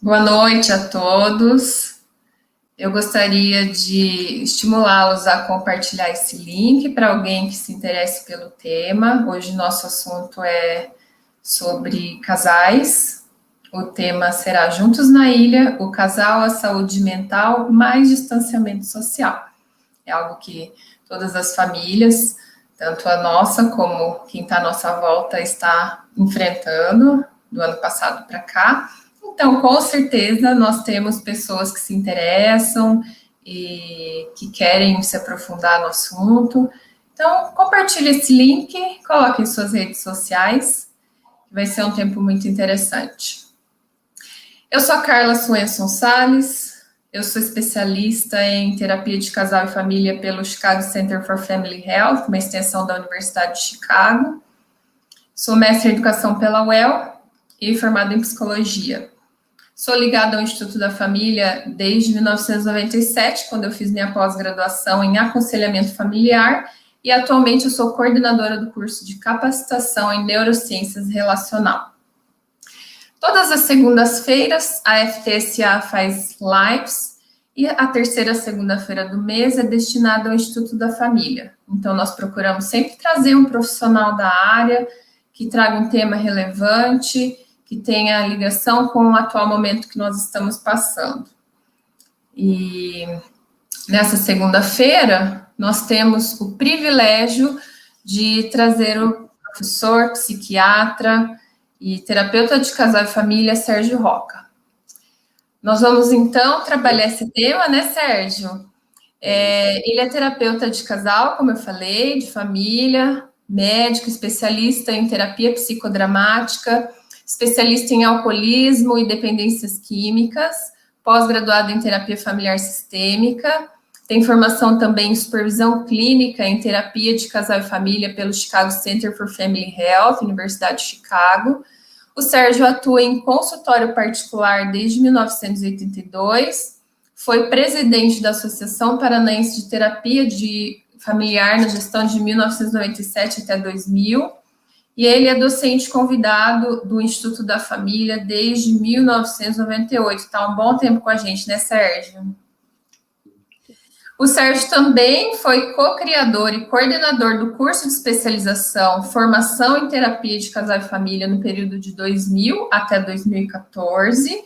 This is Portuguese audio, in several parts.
Boa noite a todos. Eu gostaria de estimulá-los a compartilhar esse link para alguém que se interesse pelo tema. Hoje nosso assunto é sobre casais. O tema será Juntos na Ilha, o casal, a saúde mental, mais distanciamento social. É algo que todas as famílias, tanto a nossa como quem está à nossa volta, está enfrentando do ano passado para cá. Então, com certeza, nós temos pessoas que se interessam e que querem se aprofundar no assunto. Então, compartilhe esse link, coloque em suas redes sociais, vai ser um tempo muito interessante. Eu sou a Carla Swenson Salles, eu sou especialista em terapia de casal e família pelo Chicago Center for Family Health, uma extensão da Universidade de Chicago. Sou mestre em educação pela UEL e formada em psicologia. Sou ligada ao Instituto da Família desde 1997, quando eu fiz minha pós-graduação em aconselhamento familiar, e atualmente eu sou coordenadora do curso de capacitação em neurociências relacional. Todas as segundas-feiras, a FTSA faz lives, e a terceira segunda-feira do mês é destinada ao Instituto da Família. Então, nós procuramos sempre trazer um profissional da área, que traga um tema relevante, que tenha ligação com o atual momento que nós estamos passando. E nessa segunda-feira, nós temos o privilégio de trazer o professor, psiquiatra e terapeuta de casal e família, Sérgio Roca. Nós vamos, então, trabalhar esse tema, né, Sérgio? Ele é terapeuta de casal, como eu falei, de família, médico, especialista em terapia psicodramática, especialista em alcoolismo e dependências químicas, pós-graduado em terapia familiar sistêmica, tem formação também em supervisão clínica em terapia de casal e família pelo Chicago Center for Family Health, Universidade de Chicago. O Sérgio atua em consultório particular desde 1982, foi presidente da Associação Paranaense de Terapia de Familiar na gestão de 1997 até 2000, e ele é docente convidado do Instituto da Família desde 1998. Está um bom tempo com a gente, né, Sérgio? O Sérgio também foi co-criador e coordenador do curso de especialização Formação em Terapia de Casal e Família no período de 2000 até 2014,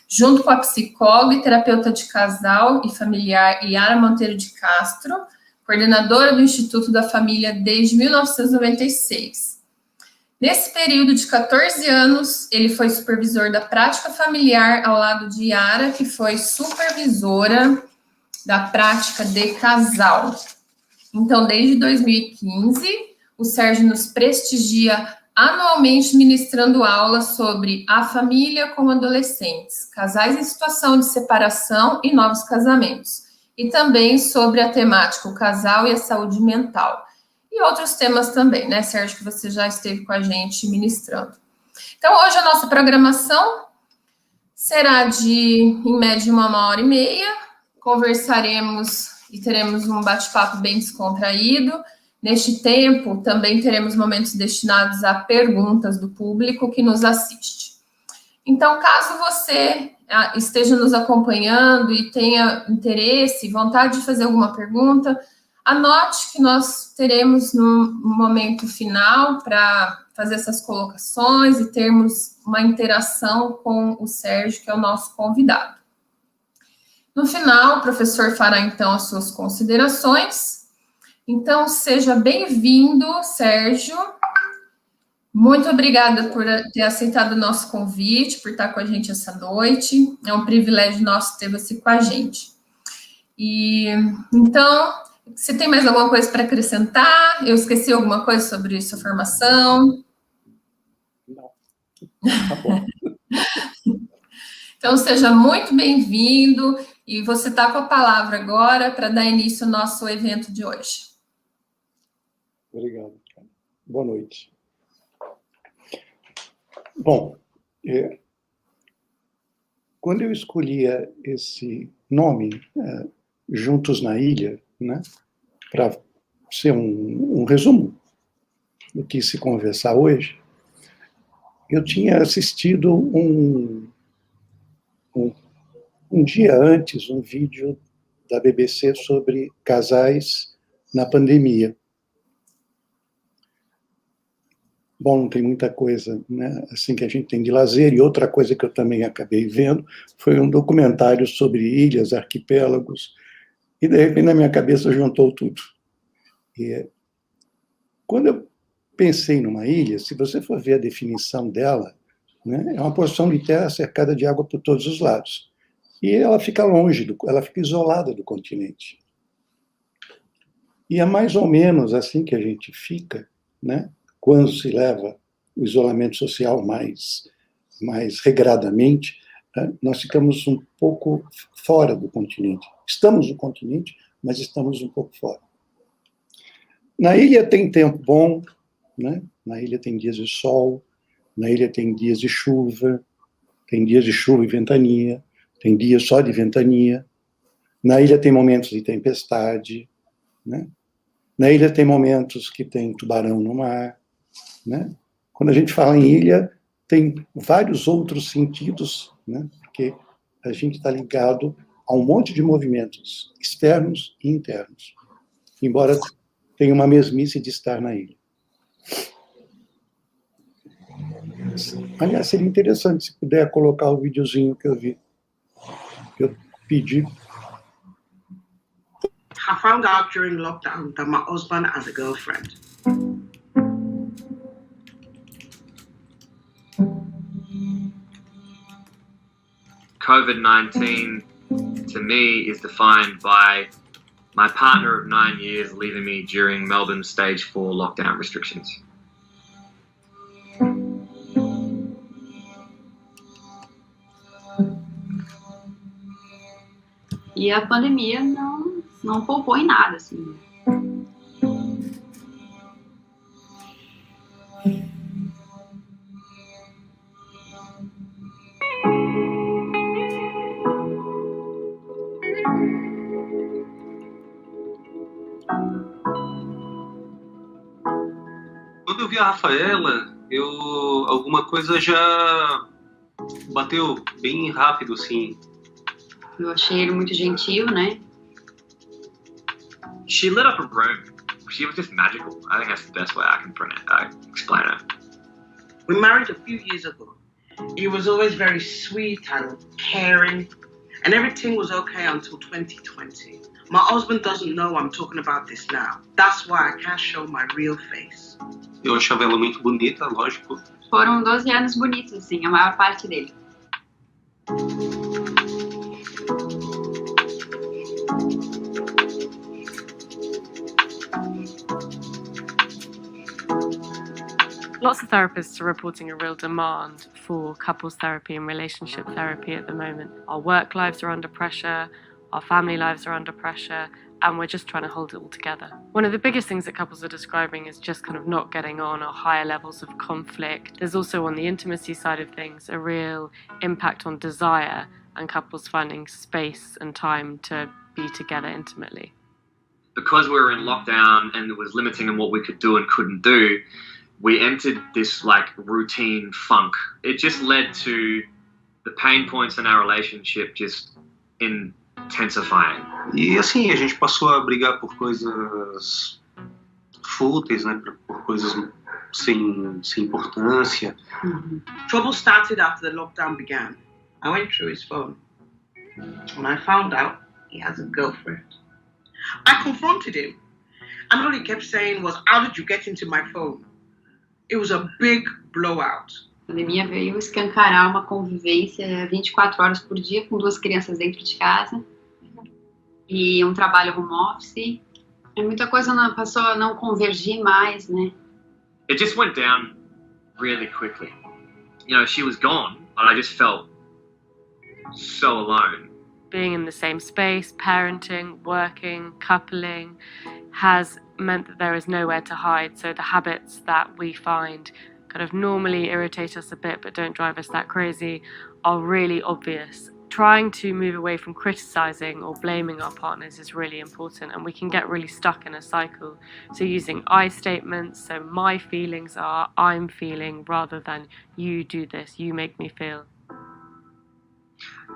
junto com a psicóloga e terapeuta de casal e familiar Yara Monteiro de Castro, coordenadora do Instituto da Família desde 1996. Nesse período de 14 anos, ele foi supervisor da prática familiar ao lado de Yara, que foi supervisora da prática de casal. Então, desde 2015, o Sérgio nos prestigia anualmente ministrando aulas sobre a família com adolescentes, casais em situação de separação e novos casamentos, e também sobre a temática o casal e a saúde mental. E outros temas também, né, Sérgio, que você já esteve com a gente ministrando. Então, hoje a nossa programação será de, em média, 1h30. Conversaremos e teremos um bate-papo bem descontraído. Neste tempo, também teremos momentos destinados a perguntas do público que nos assiste. Então, caso você esteja nos acompanhando e tenha interesse, vontade de fazer alguma pergunta, anote que nós teremos no momento final para fazer essas colocações e termos uma interação com o Sérgio, que é o nosso convidado. No final, o professor fará, então, as suas considerações. Então, seja bem-vindo, Sérgio. Muito obrigada por ter aceitado o nosso convite, por estar com a gente essa noite. É um privilégio nosso ter você com a gente. E, então, você tem mais alguma coisa para acrescentar? Eu esqueci alguma coisa sobre sua formação? Não. Tá bom. Então, seja muito bem-vindo. E você está com a palavra agora para dar início ao nosso evento de hoje. Obrigado. Boa noite. Bom, quando eu escolhia esse nome, Juntos na Ilha, né, para ser um resumo do que se conversar hoje, eu tinha assistido um dia antes, um vídeo da BBC sobre casais na pandemia. Bom, não tem muita coisa, né, assim que a gente tem de lazer, e outra coisa que eu também acabei vendo foi um documentário sobre ilhas, arquipélagos, e de repente na minha cabeça juntou tudo. E quando eu pensei numa ilha, se você for ver a definição dela, né, é uma porção de terra cercada de água por todos os lados. E ela fica longe, ela fica isolada do continente. E é mais ou menos assim que a gente fica, né, quando se leva o isolamento social mais regradamente, né, nós ficamos um pouco fora do continente. Estamos no continente, mas estamos um pouco fora. Na ilha tem tempo bom, né? Na ilha tem dias de sol, na ilha tem dias de chuva, tem dias de chuva e ventania, tem dias só de ventania. Na ilha tem momentos de tempestade, né? Na ilha tem momentos que tem tubarão no mar, né? Quando a gente fala em ilha, tem vários outros sentidos, né? Porque a gente está ligado a um monte de movimentos externos e internos, embora tenha uma mesmice de estar na ilha. Aliás, seria interessante se puder colocar o videozinho que eu vi, que eu pedi. I found out during lockdown that my husband has a girlfriend. COVID-19 to me is defined by my partner of 9 years leaving me during Melbourne's stage 4 lockdown restrictions. E a pandemia não poupou em nada, assim. Quando eu vi a Rafaela, alguma coisa já bateu bem rápido, assim. Eu achei ele muito gentil, né? She lit up a room. She was just magical. I think that's the best way I can explain her. We married a few years ago. He was always very sweet and caring, and everything was okay until 2020. My husband doesn't know I'm talking about this now. That's why I can't show my real face. Eu achava ela muito bonita, lógico. Foram 12 anos bonitos, assim, a maior parte dele. Lots of therapists are reporting a real demand for couples therapy and relationship therapy at the moment. Our work lives are under pressure, our family lives are under pressure, and we're just trying to hold it all together. One of the biggest things that couples are describing is just kind of not getting on, or higher levels of conflict. There's also, on the intimacy side of things, a real impact on desire and couples finding space and time to be together intimately. Because we were in lockdown and it was limiting on what we could do and couldn't do, we entered this like routine funk. It just led to the pain points in our relationship just intensifying. E assim, a gente passou a brigar por coisas fúteis, né? Por coisas sem importância. Trouble started after the lockdown began. I went through his phone. When I found out he has a girlfriend, I confronted him. And all he kept saying was, "How did you get into my phone?" It was a big blowout. A pandemia veio escancarar uma convivência 24 horas por dia com 2 crianças dentro de casa e um trabalho home office. E muita coisa passou a não convergir mais, né? It just went down really quickly. You know, she was gone and I just felt so alone. Being in the same space, parenting, working, coupling has meant that there is nowhere to hide. So the habits that we find kind of normally irritate us a bit but don't drive us that crazy are really obvious. Trying to move away from criticizing or blaming our partners is really important, and we can get really stuck in a cycle. So using I statements, so my feelings are I'm feeling, rather than you do this, you make me feel.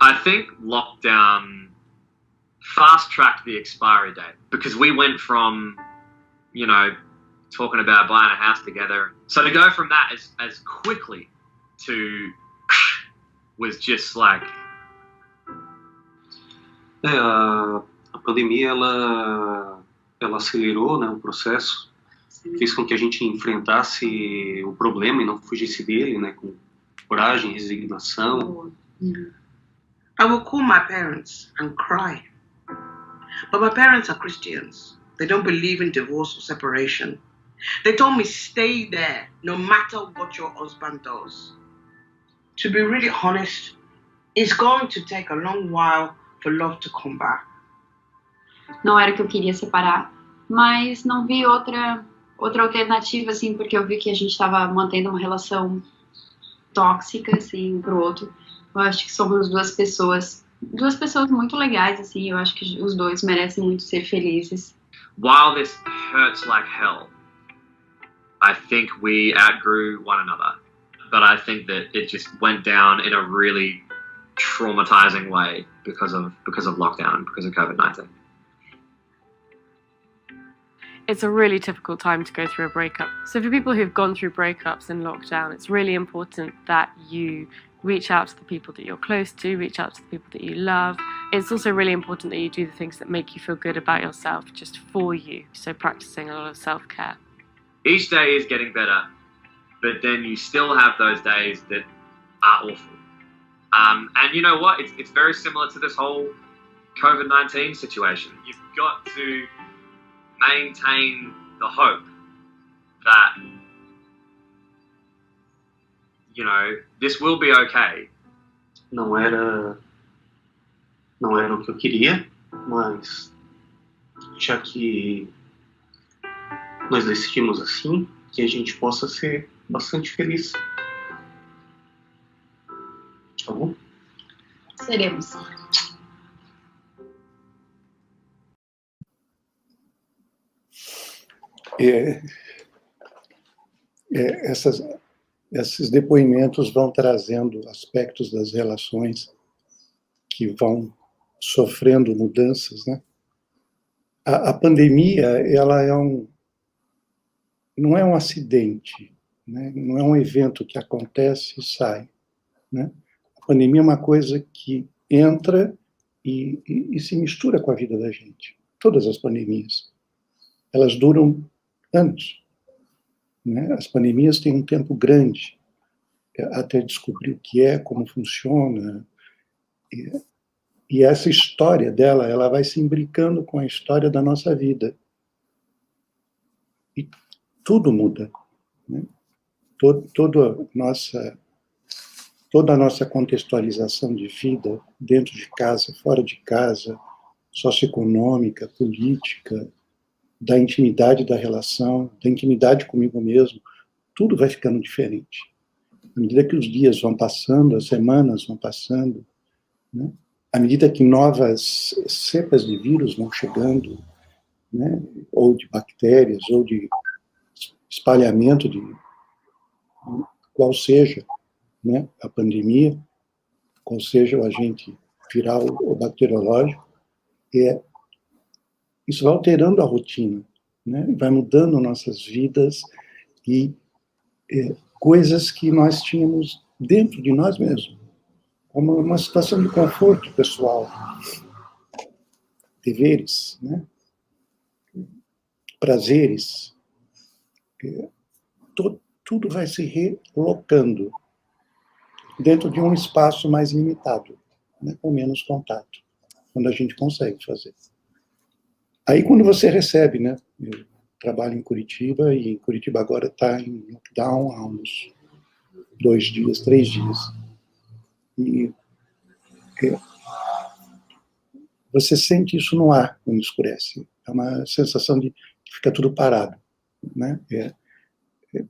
I think lockdown fast-tracked the expiry date because we went from, you know, talking about buying a house together. So to go from that as quickly to was just like... A pandemia, ela acelerou, né, o processo, fez com que a gente enfrentasse o problema e não fugisse dele, né, com coragem, resignação. I will call my parents and cry. But my parents are Christians. They don't believe in divorce or separation. They told me stay there no matter what your husband does. To be really honest, it's going to take a long while for love to come back. Não era que eu queria separar, mas não vi outra alternativa, assim, porque eu vi que a gente estava mantendo uma relação tóxica, assim, um pro outro. Eu acho que somos duas pessoas muito legais, assim, eu acho que os dois merecem muito ser felizes. While this hurts like hell, I think we outgrew one another. But I think that it just went down in a really traumatizing way because of lockdown, because of COVID-19. It's a really difficult time to go through a breakup. So for people who've gone through breakups in lockdown, it's really important that you reach out to the people that you're close to, reach out to the people that you love. It's also really important that you do the things that make you feel good about yourself, just for you. So practicing a lot of self-care. Each day is getting better, but then you still have those days that are awful. And you know what? It's very similar to this whole COVID-19 situation. You've got to maintain the hope that, you know, this will be okay. Não era o que eu queria, mas já que nós decidimos assim, que a gente possa ser bastante feliz. Tá bom? Seremos. Esses depoimentos vão trazendo aspectos das relações que vão sofrendo mudanças, né? A pandemia, ela não é um acidente, né? Não é um evento que acontece e sai, né? A pandemia é uma coisa que entra e se mistura com a vida da gente. Todas as pandemias, elas duram anos, né? As pandemias têm um tempo grande até descobrir o que é, como funciona. E essa história dela, ela vai se imbricando com a história da nossa vida. E tudo muda, né? Toda a nossa contextualização de vida, dentro de casa, fora de casa, socioeconômica, política, da intimidade da relação, da intimidade comigo mesmo, tudo vai ficando diferente. À medida que os dias vão passando, as semanas vão passando, né? À medida que novas cepas de vírus vão chegando, né? Ou de bactérias, ou de espalhamento de qual seja, né, a pandemia, qual seja o agente viral ou bacteriológico, isso vai alterando a rotina, né? Vai mudando nossas vidas e coisas que nós tínhamos dentro de nós mesmos, como uma situação de conforto pessoal, deveres, né? Prazeres, tudo vai se relocando dentro de um espaço mais limitado, né, com menos contato, quando a gente consegue fazer. Aí, quando você recebe, né, eu trabalho em Curitiba, e em Curitiba agora está em lockdown há uns 2 dias, 3 dias. E você sente isso no ar quando escurece. É uma sensação de que fica tudo parado, né?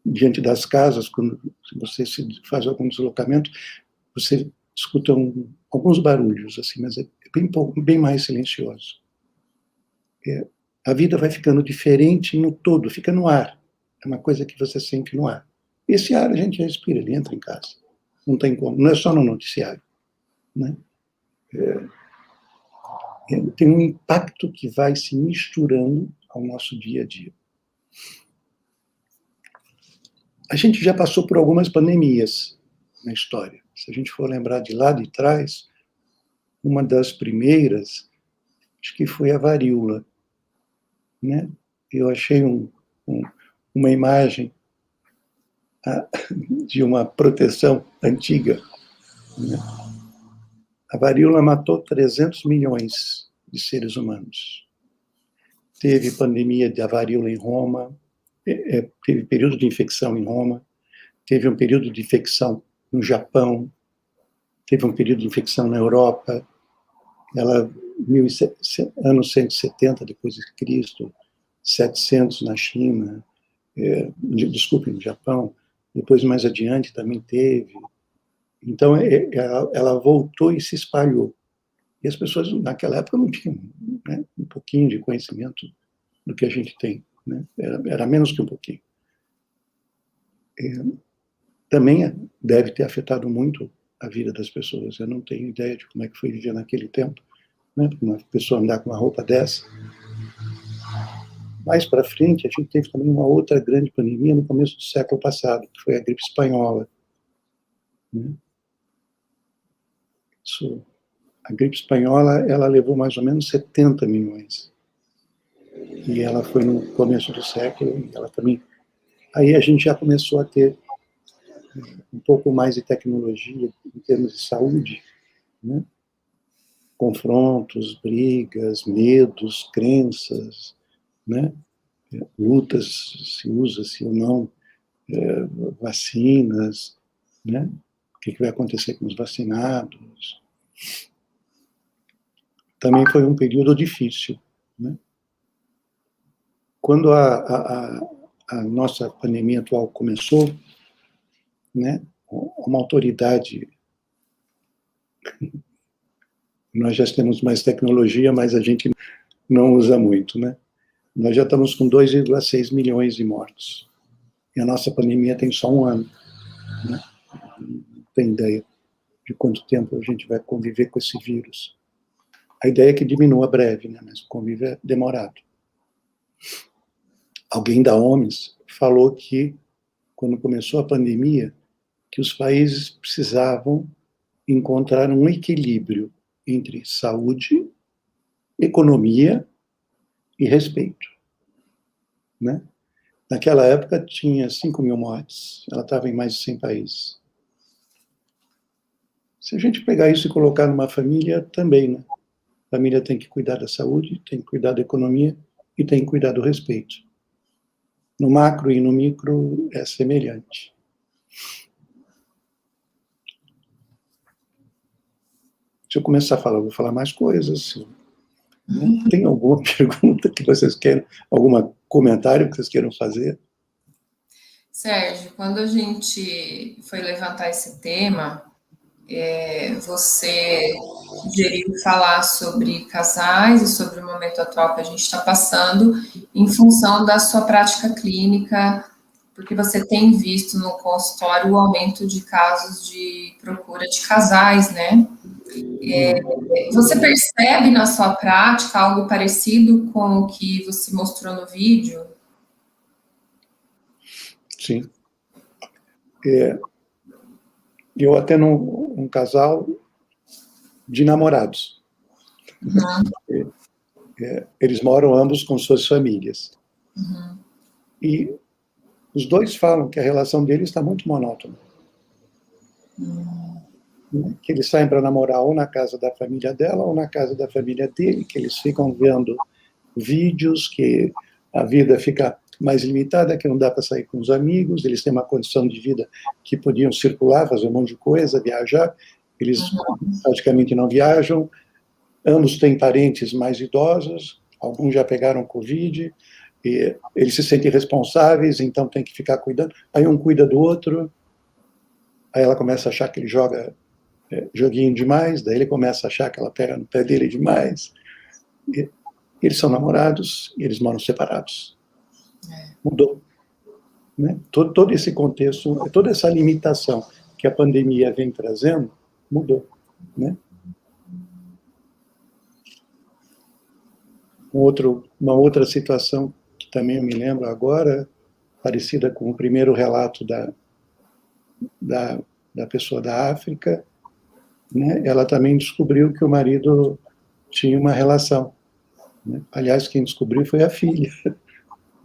Diante das casas, quando você faz algum deslocamento, você escuta alguns barulhos, assim, mas é bem mais silencioso. A vida vai ficando diferente no todo, fica no ar. É uma coisa que você sente no ar. Esse ar a gente respira, ele entra em casa. Não tem como, não é só no noticiário. né? Tem um impacto que vai se misturando ao nosso dia a dia. A gente já passou por algumas pandemias na história. Se a gente for lembrar de lá de trás, uma das primeiras, acho que foi a varíola, né? Eu achei uma imagem de uma proteção antiga, né? A varíola matou 300 milhões de seres humanos. Teve pandemia da varíola em Roma, teve período de infecção em Roma, teve um período de infecção no Japão, teve um período de infecção na Europa, anos 170 depois de Cristo, 700 na China, no Japão, depois mais adiante também teve. Então, ela voltou e se espalhou. E as pessoas, naquela época, não tinham, né, um pouquinho de conhecimento do que a gente tem, né? Era menos que um pouquinho. Também deve ter afetado muito a vida das pessoas. Eu não tenho ideia de como é que foi viver naquele tempo, né? Uma pessoa andar com uma roupa dessa. Mais para frente, a gente teve também uma outra grande pandemia no começo do século passado, que foi a gripe espanhola, né? A gripe espanhola, ela levou mais ou menos 70 milhões. E ela foi no começo do século, e ela também... Aí a gente já começou a ter um pouco mais de tecnologia em termos de saúde, né? Confrontos, brigas, medos, crenças, né? Lutas, se usa, se ou não, vacinas, né? O que vai acontecer com os vacinados. Também foi um período difícil, né? Quando a nossa pandemia atual começou, né, uma autoridade, nós já temos mais tecnologia, mas a gente não usa muito, né? Nós já estamos com 2,6 milhões de mortos. E a nossa pandemia tem só um ano, né? Não tem ideia de quanto tempo a gente vai conviver com esse vírus. A ideia é que diminua breve, né? Mas o convívio é demorado. Alguém da OMS falou que, quando começou a pandemia, que os países precisavam encontrar um equilíbrio entre saúde, economia e respeito, né? Naquela época tinha 5 mil mortes, ela estava em mais de 100 países. Se a gente pegar isso e colocar numa família, também, né? A família tem que cuidar da saúde, tem que cuidar da economia e tem que cuidar do respeito. No macro e no micro é semelhante. Se eu começar a falar, eu vou falar mais coisas. Tem alguma pergunta que vocês queiram, algum comentário que vocês queiram fazer? Sérgio, quando a gente foi levantar esse tema, você sugeriu falar sobre casais e sobre o momento atual que a gente está passando, em função da sua prática clínica, porque você tem visto no consultório o aumento de casos de procura de casais, né? Você percebe na sua prática algo parecido com o que você mostrou no vídeo? Sim. Eu atendo um casal de namorados. Uhum. Eles moram ambos com suas famílias. Uhum. E os dois falam que a relação deles está muito monótona. Que eles saem para namorar ou na casa da família dela ou na casa da família dele, que eles ficam vendo vídeos, que a vida fica mais limitada, que não dá para sair com os amigos, eles têm uma condição de vida que podiam circular, fazer um monte de coisa, viajar, eles praticamente não viajam, ambos têm parentes mais idosos, alguns já pegaram Covid, e eles se sentem responsáveis, então tem que ficar cuidando, aí um cuida do outro, aí ela começa a achar que ele joga joguinho demais, daí ele começa a achar que ela pega no pé dele demais. E eles são namorados e eles moram separados. Mudou, né? Todo esse contexto, toda essa limitação que a pandemia vem trazendo, mudou. né? Uma outra situação que também eu me lembro agora, parecida com o primeiro relato da pessoa da África, né? Ela também descobriu que o marido tinha uma relação, né? Aliás, quem descobriu foi a filha.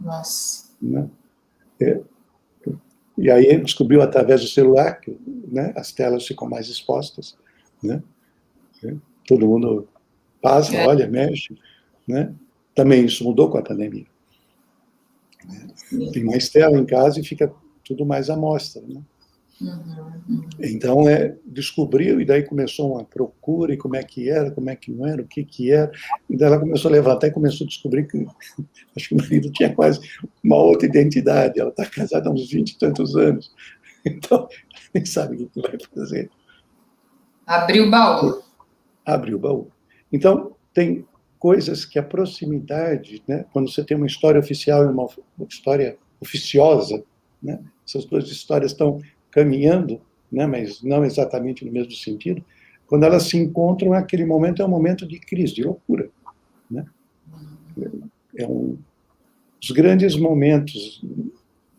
Nossa. Né? E aí ele descobriu através do celular, que, né, as telas ficam mais expostas, né? Todo mundo passa, olha, mexe, né? Também isso mudou com a pandemia. Tem mais tela em casa e fica tudo mais à mostra, né? Então, descobriu, e daí começou uma procura, e como é que era, como é que não era, o que era, e daí ela começou a levantar e começou a descobrir que, acho que o marido tinha quase uma outra identidade, ela está casada há uns 20 e tantos anos, então, nem sabe o que vai fazer. Abriu o baú. Abriu o baú. Então, tem coisas que a proximidade, né, quando você tem uma história oficial e uma história oficiosa, né, essas duas histórias estão caminhando, né, mas não exatamente no mesmo sentido, quando elas se encontram, aquele momento é um momento de crise, de loucura. Né? Os grandes momentos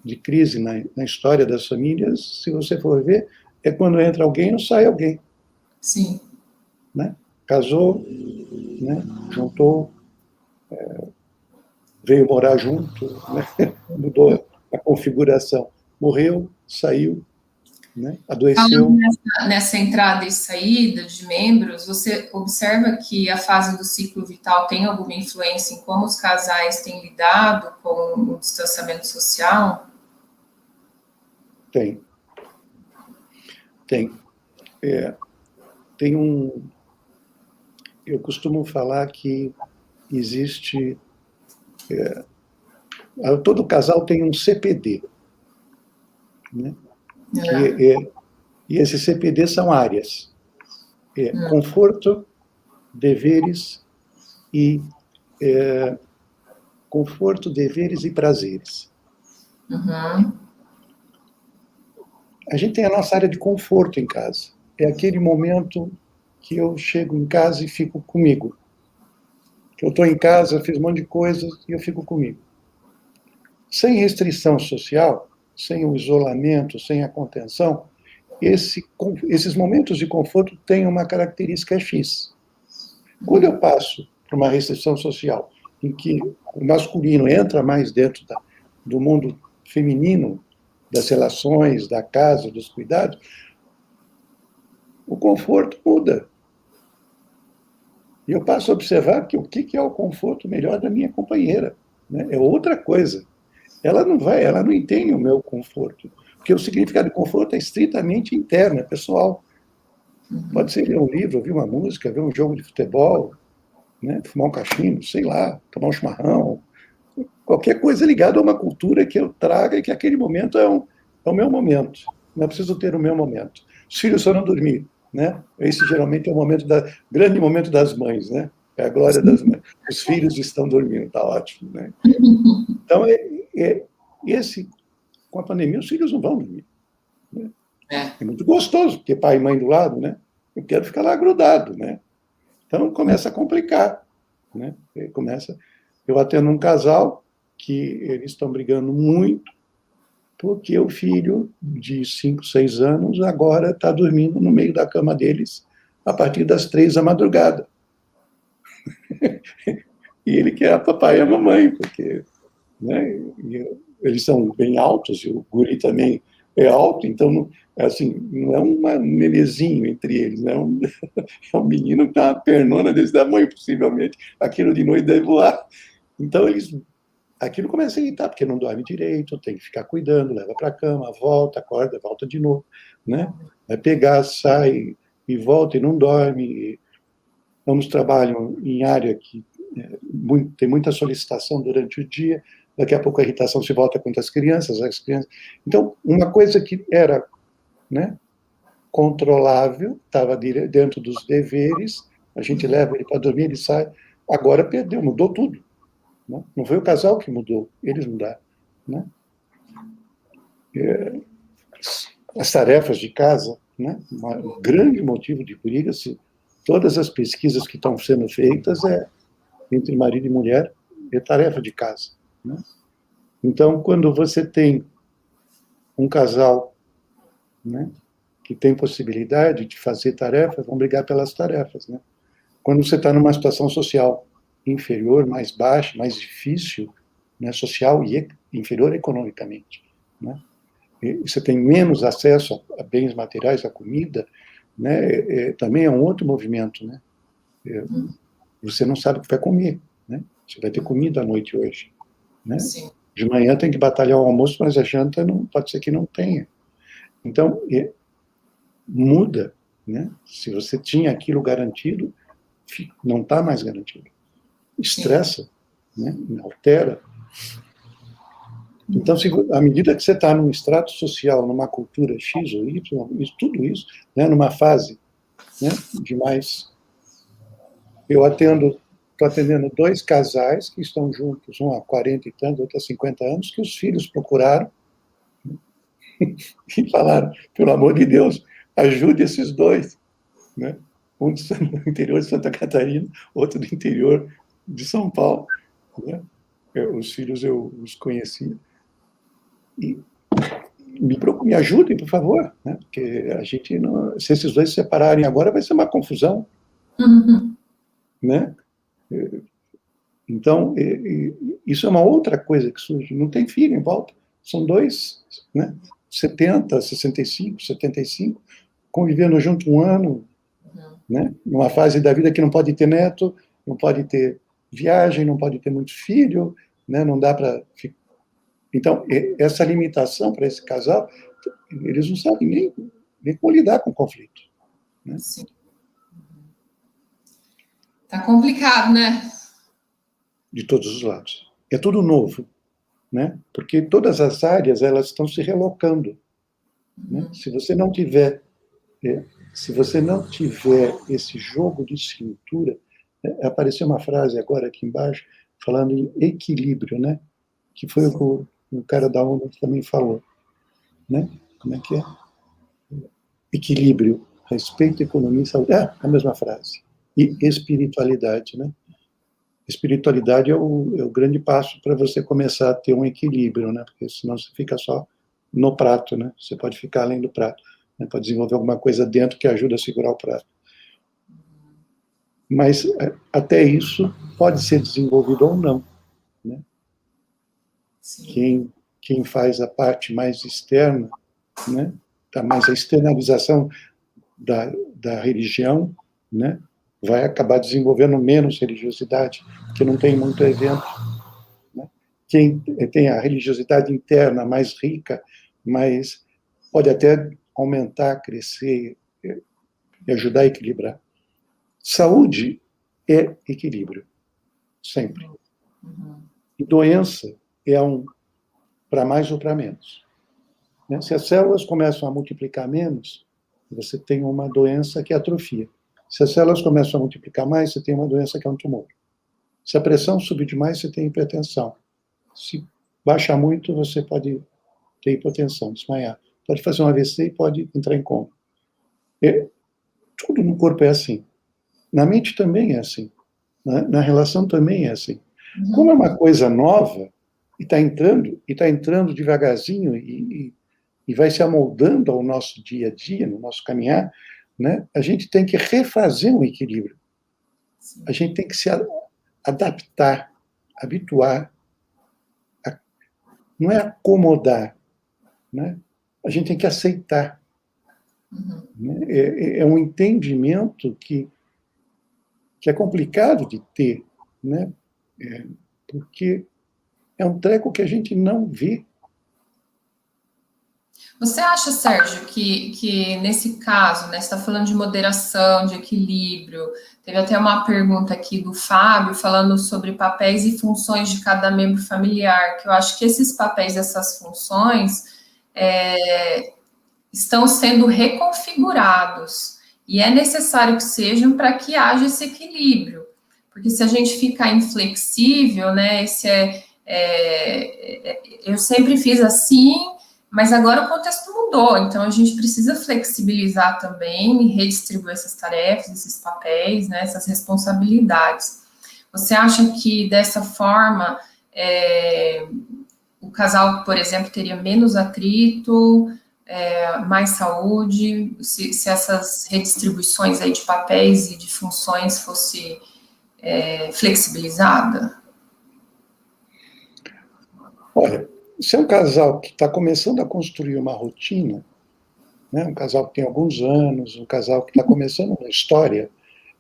de crise na história das famílias, se você for ver, é quando entra alguém ou sai alguém. Sim. Né? Casou, né? Juntou, veio morar junto, né? Mudou a configuração. Morreu, saiu, né? Adoeceu. Falando nessa entrada e saída de membros, você observa que a fase do ciclo vital tem alguma influência em como os casais têm lidado com o distanciamento social? Tem. Tem eu costumo falar que existe... todo casal tem um CPD, né? E esses CPD são áreas. Conforto, deveres e... conforto, deveres e prazeres. A gente tem a nossa área de conforto em casa. É aquele momento que eu chego em casa e fico comigo. Que eu estou em casa, fiz um monte de coisas e eu fico comigo. Sem restrição social, sem o isolamento, sem a contenção, esses momentos de conforto têm uma característica X. Quando eu passo por uma restrição social em que o masculino entra mais dentro do mundo feminino, das relações, da casa, dos cuidados, o conforto muda. E eu passo a observar que o que é o conforto melhor da minha companheira, né? É outra coisa. Ela não entende o meu conforto, porque o significado de conforto é estritamente interno, é pessoal. Pode ser ler um livro, ouvir uma música, ver um jogo de futebol, né? Fumar um cachimbo, sei lá, tomar um chimarrão, qualquer coisa ligada a uma cultura que eu traga e que aquele momento é o meu momento. Não é preciso ter o meu momento. Os filhos só não dormir, né? Esse geralmente é o grande momento das mães, né? É a glória das mães. Os filhos estão dormindo, está ótimo, né? Então, com a pandemia, os filhos não vão dormir. Né? É muito gostoso, porque pai e mãe do lado, né? Eu quero ficar lá grudado, né? Então, começa a complicar, né? Eu atendo um casal que eles estão brigando muito porque o filho de 5, 6 anos agora está dormindo no meio da cama deles a partir das 3 da madrugada. E ele quer a papai e a mamãe, porque, né, eles são bem altos, e o guri também é alto, então não é um menezinho entre eles, né? É um menino que está uma pernona desse tamanho, possivelmente. Aquilo de noite deve voar. Então, aquilo começa a irritar, porque não dorme direito, tem que ficar cuidando, leva para a cama, volta, acorda, volta de novo, né? Vai pegar, sai e volta e não dorme. Ambos trabalham em área que tem muita solicitação durante o dia, daqui a pouco a irritação se volta contra as crianças. Então, uma coisa que era, né, controlável, estava dentro dos deveres, a gente leva ele para dormir, ele sai, agora perdeu, mudou tudo. Né? Não foi o casal que mudou, eles mudaram. Né? as tarefas de casa, né? Um grande motivo de briga, se todas as pesquisas que estão sendo feitas entre marido e mulher, é tarefa de casa, né? Então, quando você tem um casal, né, que tem possibilidade de fazer tarefas, vão brigar pelas tarefas, né? Quando você está numa situação social inferior, mais baixa, mais difícil, né, social e inferior economicamente, né? E você tem menos acesso a bens materiais, a comida, né? Também é um outro movimento, né? Você não sabe o que vai comer, né? Você vai ter comida à noite hoje, né? Sim. De manhã tem que batalhar o almoço, mas a janta não, pode ser que não tenha. Então, muda, né? Se você tinha aquilo garantido, não está mais garantido. Estressa, né? Altera. Então, à medida que você está num extrato social, numa cultura X ou Y, tudo isso, né? Numa fase, né? De mais... Eu estou atendendo 2 casais que estão juntos, um há 40 e tantos, outro há 50 anos, que os filhos procuraram e falaram, pelo amor de Deus, ajude esses 2, né? Um do interior de Santa Catarina, outro do interior de São Paulo, né? Os filhos eu os conhecia. E me ajudem, por favor, né? Porque a gente não, se esses 2 se separarem agora, vai ser uma confusão, né? Então, isso é uma outra coisa que surge. Não tem filho em volta. São 2, né? 70, 65, 75, convivendo junto um ano, né? Numa fase da vida que não pode ter neto, não pode ter viagem, não pode ter muito filho, né? Não dá para... Então, essa limitação para esse casal, eles não sabem nem como lidar com o conflito, né? Sim. Tá complicado, né? De todos os lados. É tudo novo, né? Porque todas as áreas, elas estão se relocando, né? Se você não tiver esse jogo de cintura, apareceu uma frase agora aqui embaixo falando em equilíbrio, né? Que foi o que o cara da ONU também falou, né? Como é que é? Equilíbrio, respeito, economia e saúde. A mesma frase. E espiritualidade, né? Espiritualidade é o grande passo para você começar a ter um equilíbrio, né? Porque senão você fica só no prato, né? Você pode ficar além do prato, né? Pode desenvolver alguma coisa dentro que ajuda a segurar o prato. Mas até isso pode ser desenvolvido ou não, né? Quem faz a parte mais externa, né? Mais a externalização da religião, né? Vai acabar desenvolvendo menos religiosidade, porque não tem muito evento, né? Quem tem a religiosidade interna mais rica, mas pode até aumentar, crescer e ajudar a equilibrar. Saúde é equilíbrio, sempre. E doença é para mais ou para menos, né? Se as células começam a multiplicar menos, você tem uma doença que atrofia. Se as células começam a multiplicar mais, você tem uma doença que é um tumor. Se a pressão subir demais, você tem hipertensão. Se baixar muito, você pode ter hipotensão, desmaiar. Pode fazer um AVC e pode entrar em coma. Tudo no corpo é assim. Na mente também é assim. Na relação também é assim. Como é uma coisa nova, e está entrando devagarzinho, e vai se amoldando ao nosso dia a dia, no nosso caminhar, né? A gente tem que refazer um equilíbrio. A gente tem que se adaptar, habituar. Não é acomodar, né? A gente tem que aceitar. Né? É um entendimento que é complicado de ter, né? Porque é um treco que a gente não vê. Você acha, Sérgio, que nesse caso, né, você está falando de moderação, de equilíbrio, teve até uma pergunta aqui do Fábio falando sobre papéis e funções de cada membro familiar, que eu acho que esses papéis, essas funções, estão sendo reconfigurados, e é necessário que sejam para que haja esse equilíbrio, porque se a gente ficar inflexível, né, eu sempre fiz assim, Mas agora o contexto mudou, então a gente precisa flexibilizar também e redistribuir essas tarefas, esses papéis, né, essas responsabilidades. Você acha que dessa forma o casal, por exemplo, teria menos atrito, mais saúde, se essas redistribuições aí de papéis e de funções fosse flexibilizada? Olha, se é um casal que está começando a construir uma rotina, né, um casal que tem alguns anos, um casal que está começando uma história,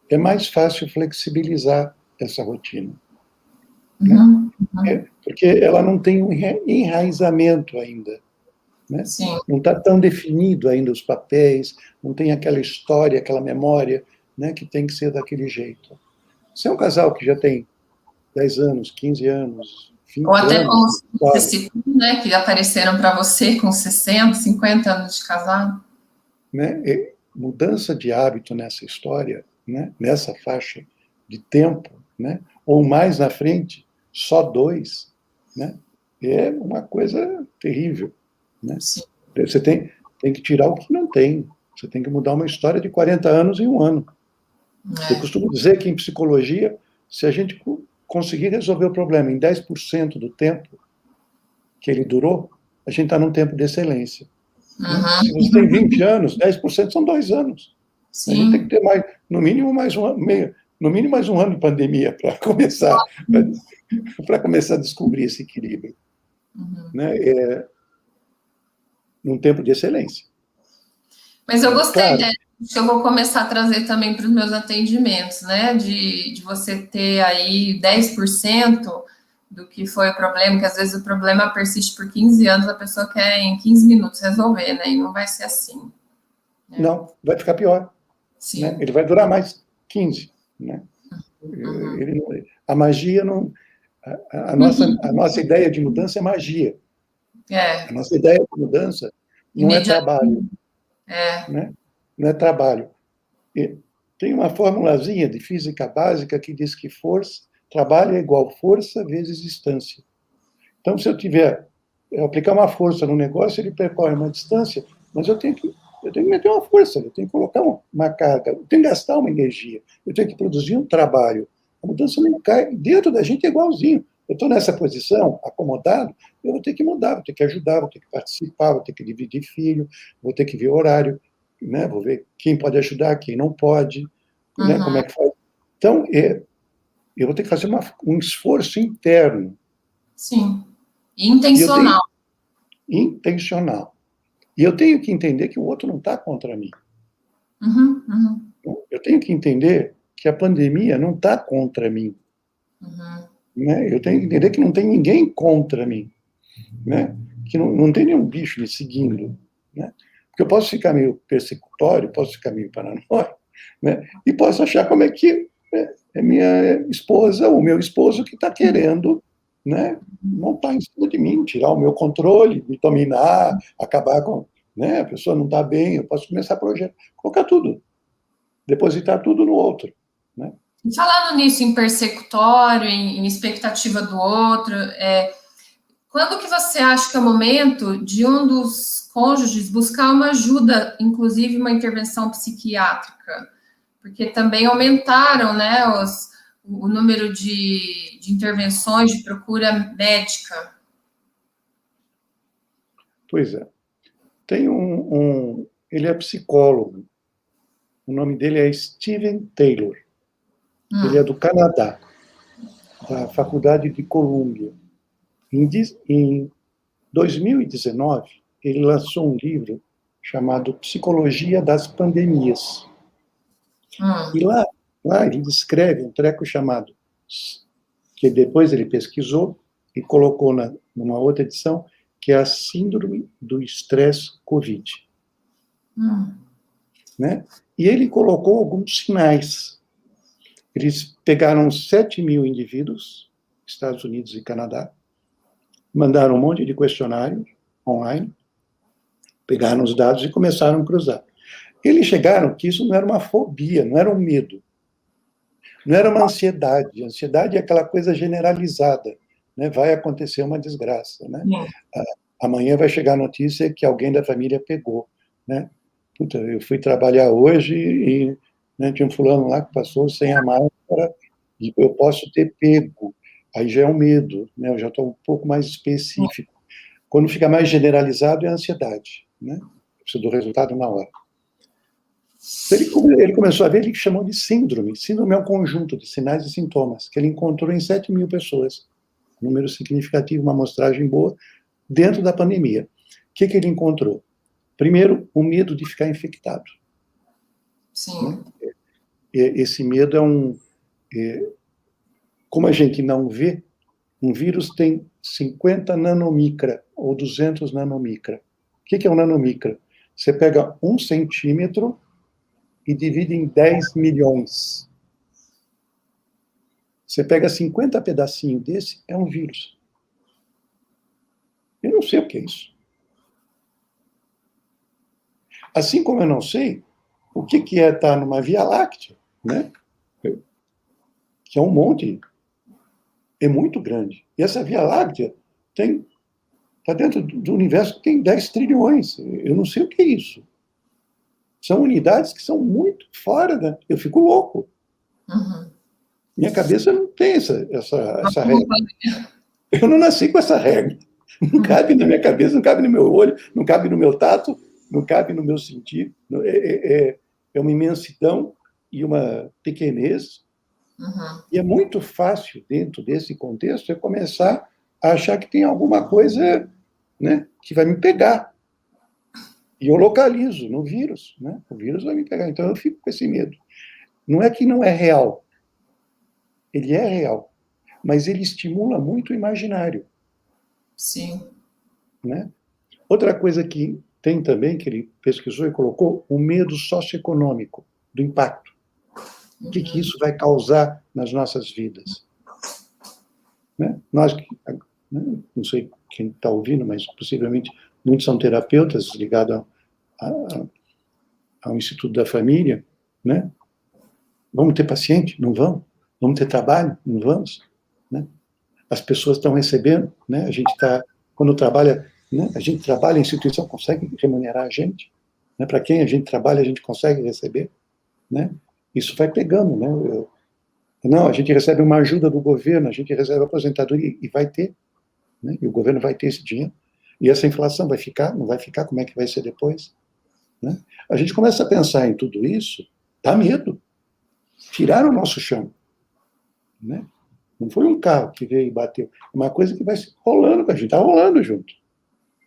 é mais fácil flexibilizar essa rotina. Uhum, né? Porque ela não tem um enraizamento ainda. Né? sim. Não está tão definido ainda os papéis, não tem aquela história, aquela memória, né, que tem que ser daquele jeito. Se é um casal que já tem 10 anos, 15 anos, 20 Ou até anos... como você citou, né, que apareceram para você com 60, 50 anos de casado. Né? E mudança de hábito nessa história, né, nessa faixa de tempo, né, ou mais na frente, só 2, né, é uma coisa terrível. Né? Você tem que tirar o que não tem. Você tem que mudar uma história de 40 anos em um ano. Eu costumo dizer que em psicologia, se a gente conseguir resolver o problema em 10% do tempo que ele durou, a gente está num tempo de excelência. Uhum. Se você tem 20 anos, 10% são 2 anos. Sim. A gente tem que ter mais, no mínimo mais um ano de pandemia para começar a descobrir esse equilíbrio. Uhum. Né? Num tempo de excelência. Mas eu gostei dessa, que eu vou começar a trazer também para os meus atendimentos, né? De você ter aí 10% do que foi o problema, que às vezes o problema persiste por 15 anos, a pessoa quer em 15 minutos resolver, né? E não vai ser assim. Né? Não, vai ficar pior. Sim. Né? Ele vai durar mais 15. Né? Uhum. A magia não... A nossa ideia de mudança é magia. A nossa ideia de mudança não é trabalho. Né? Não é trabalho. E tem uma formulazinha de física básica que diz que trabalho é igual força vezes distância. Então, se eu aplicar uma força no negócio, ele percorre uma distância, mas eu tenho que meter uma força, eu tenho que colocar uma carga, eu tenho que gastar uma energia, eu tenho que produzir um trabalho. A mudança não cai, dentro da gente é igualzinho. Eu estou nessa posição, acomodado, eu vou ter que mudar, vou ter que ajudar, vou ter que participar, vou ter que dividir filho, vou ter que ver horário, né? Vou ver quem pode ajudar, quem não pode, né? Como é que faz. Então, eu vou ter que fazer um esforço interno. Sim. Intencional. Intencional. E eu tenho que entender que o outro não está contra mim. Uhum, uhum. Eu tenho que entender que a pandemia não está contra mim. Uhum. Né? Eu tenho que entender que não tem ninguém contra mim. Né? Que não tem nenhum bicho me seguindo. Né? Porque eu posso ficar meio persecutório, posso ficar meio paranoico, né? E posso achar como é que é minha esposa, o meu esposo que está querendo, né, montar em cima de mim, tirar o meu controle, me dominar, acabar com... Né, a pessoa não está bem, eu posso começar a colocar tudo, depositar tudo no outro. Né? Falando nisso, em persecutório, em expectativa do outro, quando que você acha que é o momento de um dos cônjuges buscar uma ajuda, inclusive uma intervenção psiquiátrica? Porque também aumentaram, né, o número de intervenções de procura médica. Pois é. Tem ele é psicólogo. O nome dele é Steven Taylor. Ele é do Canadá, da Faculdade de Columbia. Em 2019, ele lançou um livro chamado Psicologia das Pandemias. E lá ele descreve um treco chamado, que depois ele pesquisou e colocou numa outra edição, que é a Síndrome do Estresse Covid. Né? E ele colocou alguns sinais. Eles pegaram 7.000 indivíduos, Estados Unidos e Canadá, mandaram um monte de questionário online, pegaram os dados e começaram a cruzar. Eles chegaram que isso não era uma fobia, não era um medo, não era uma ansiedade. A ansiedade é aquela coisa generalizada, né? Vai acontecer uma desgraça. Né? Amanhã vai chegar a notícia que alguém da família pegou, né? Puta, eu fui trabalhar hoje e, né, tinha um fulano lá que passou sem a máscara e eu posso ter pego. Aí já é um medo, né? Eu já estou um pouco mais específico. Quando fica mais generalizado é a ansiedade, né? Eu preciso do resultado na hora. Ele começou a ver, ele chamou de síndrome. Síndrome é um conjunto de sinais e sintomas que ele encontrou em 7 mil pessoas. Número significativo, uma amostragem boa, dentro da pandemia. O que ele encontrou? Primeiro, o medo de ficar infectado. Sim. Esse medo como a gente não vê, um vírus tem 50 nanomicra ou 200 nanomicra. O que é um nanomicra? Você pega 1 centímetro e divide em 10 milhões. Você pega 50 pedacinhos desse, é um vírus. Eu não sei o que é isso. Assim como eu não sei o que é estar numa Via Láctea, né? Que é um monte, é muito grande. E essa Via Láctea está dentro do universo que tem 10 trilhões. Eu não sei o que é isso. São unidades que são muito fora da... Eu fico louco. Uhum. Minha cabeça não tem essa regra. Eu não nasci com essa regra. Não cabe na minha cabeça, não cabe no meu olho, não cabe no meu tato, não cabe no meu sentido. É uma imensidão e uma pequenez. Uhum. E é muito fácil, dentro desse contexto, eu começar a achar que tem alguma coisa, né, que vai me pegar. E eu localizo no vírus, né? O vírus vai me pegar. Então eu fico com esse medo. Não é que não é real. Ele é real. Mas ele estimula muito o imaginário. Sim. Né? Outra coisa que tem também, que ele pesquisou e colocou, o medo socioeconômico do impacto. O que isso vai causar nas nossas vidas? Né? Nós, né, não sei quem está ouvindo, mas possivelmente muitos são terapeutas ligados ao Instituto da Família, né? Vamos ter paciente? Não vamos. Vamos ter trabalho? Não vamos. Né? As pessoas estão recebendo, né? A gente está, quando trabalha, né? A gente trabalha, a instituição consegue remunerar a gente, né? Para quem a gente trabalha, a gente consegue receber, né? Isso vai pegando, né? Não, a gente recebe uma ajuda do governo, a gente recebe aposentadoria e vai ter, né? E o governo vai ter esse dinheiro. E essa inflação vai ficar? Não vai ficar? Como é que vai ser depois? Né? A gente começa a pensar em tudo isso, dá medo. Tiraram o nosso chão. Né? Não foi um carro que veio e bateu. É uma coisa que vai se rolando, a gente está rolando junto.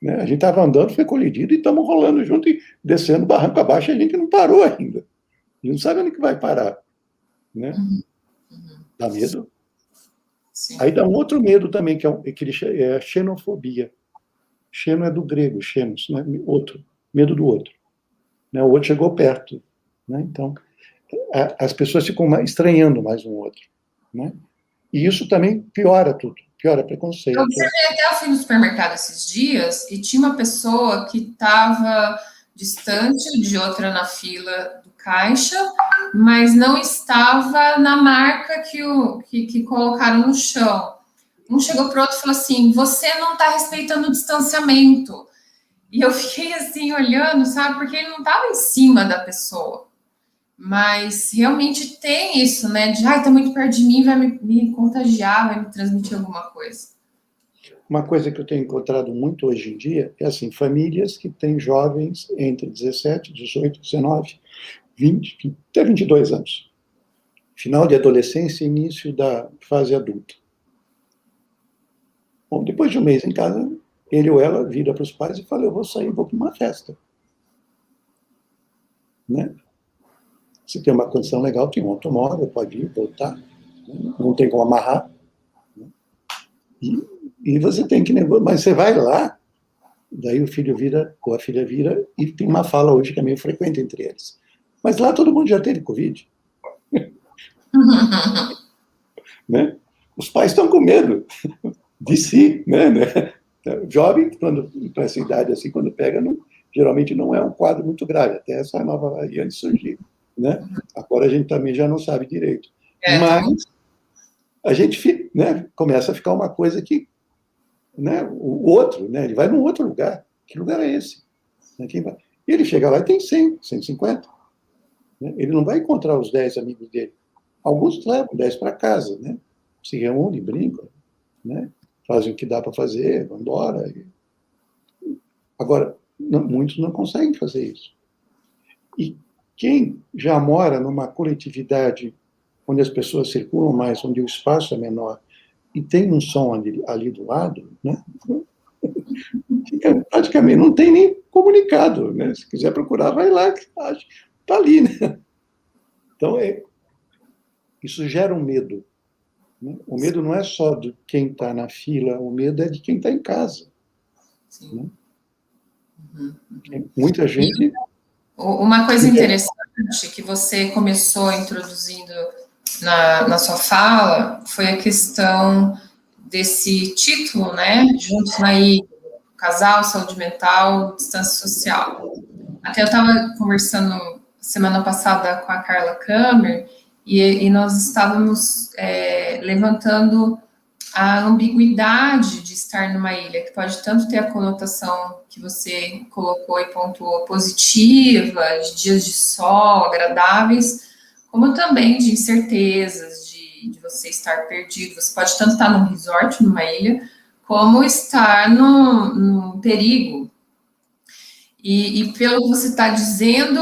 Né? A gente estava andando, foi colidido e estamos rolando junto e descendo barranco abaixo, a gente não parou ainda. A gente não sabe onde que vai parar. Né? Dá medo. Sim. Aí dá um outro medo também, que é a xenofobia. Xeno é do grego, xenos, né? Outro, medo do outro. Né? O outro chegou perto. Né? Então, as pessoas ficam estranhando mais um outro. Né? E isso também piora tudo, piora preconceito. Eu observei até, eu fui no supermercado esses dias e tinha uma pessoa que estava distante de outra na fila do caixa, mas não estava na marca que colocaram no chão. Um chegou para o outro e falou assim, você não está respeitando o distanciamento. E eu fiquei assim, olhando, sabe, porque ele não estava em cima da pessoa. Mas realmente tem isso, né? De, tá muito perto de mim, vai me contagiar, vai me transmitir alguma coisa. Uma coisa que eu tenho encontrado muito hoje em dia é assim, famílias que têm jovens entre 17, 18, 19, 20, até 22 anos. Final de adolescência e início da fase adulta. Bom, depois de um mês em casa, ele ou ela vira para os pais e fala, eu vou sair, vou para uma festa. Né? Se tem uma condição legal, tem um automóvel, pode ir, voltar. Né? Não tem como amarrar. Né? E você tem que... Mas você vai lá, daí o filho vira, ou a filha vira, e tem uma fala hoje que é meio frequente entre eles. Mas lá todo mundo já teve Covid. Né? Os pais estão com medo de si. Né? Jovem, quando para essa idade assim, quando pega, geralmente não é um quadro muito grave, até essa nova variante surgir. Né? Agora a gente também já não sabe direito. Mas a gente, né, começa a ficar uma coisa que né, o outro, né, ele vai num outro lugar. Que lugar é esse? E ele chega lá e tem 100, 150. Né? Ele não vai encontrar os 10 amigos dele. Alguns levam 10 para casa, né? Se reúnem, brincam, né? Fazem o que dá para fazer, vão embora. Agora, muitos não conseguem fazer isso. E quem já mora numa coletividade onde as pessoas circulam mais, onde o espaço é menor, e tem um som ali do lado, né? Praticamente não tem nem comunicado, né? Se quiser procurar, vai lá, que está ali, né? Então, isso gera um medo. Né? O medo não é só de quem está na fila, o medo é de quem está em casa. Sim. Né? Uhum. Muita gente... Uma coisa interessante que você começou introduzindo na sua fala foi a questão desse título, né? Juntos na Ilha, Casal, Saúde Mental, Distância Social. Até eu estava conversando semana passada com a Carla Kramer e nós estávamos levantando a ambiguidade de estar numa ilha, que pode tanto ter a conotação que você colocou e pontuou positiva, de dias de sol agradáveis, como também de incertezas, de você estar perdido. Você pode tanto estar num resort, numa ilha, como estar num perigo. E pelo que você está dizendo,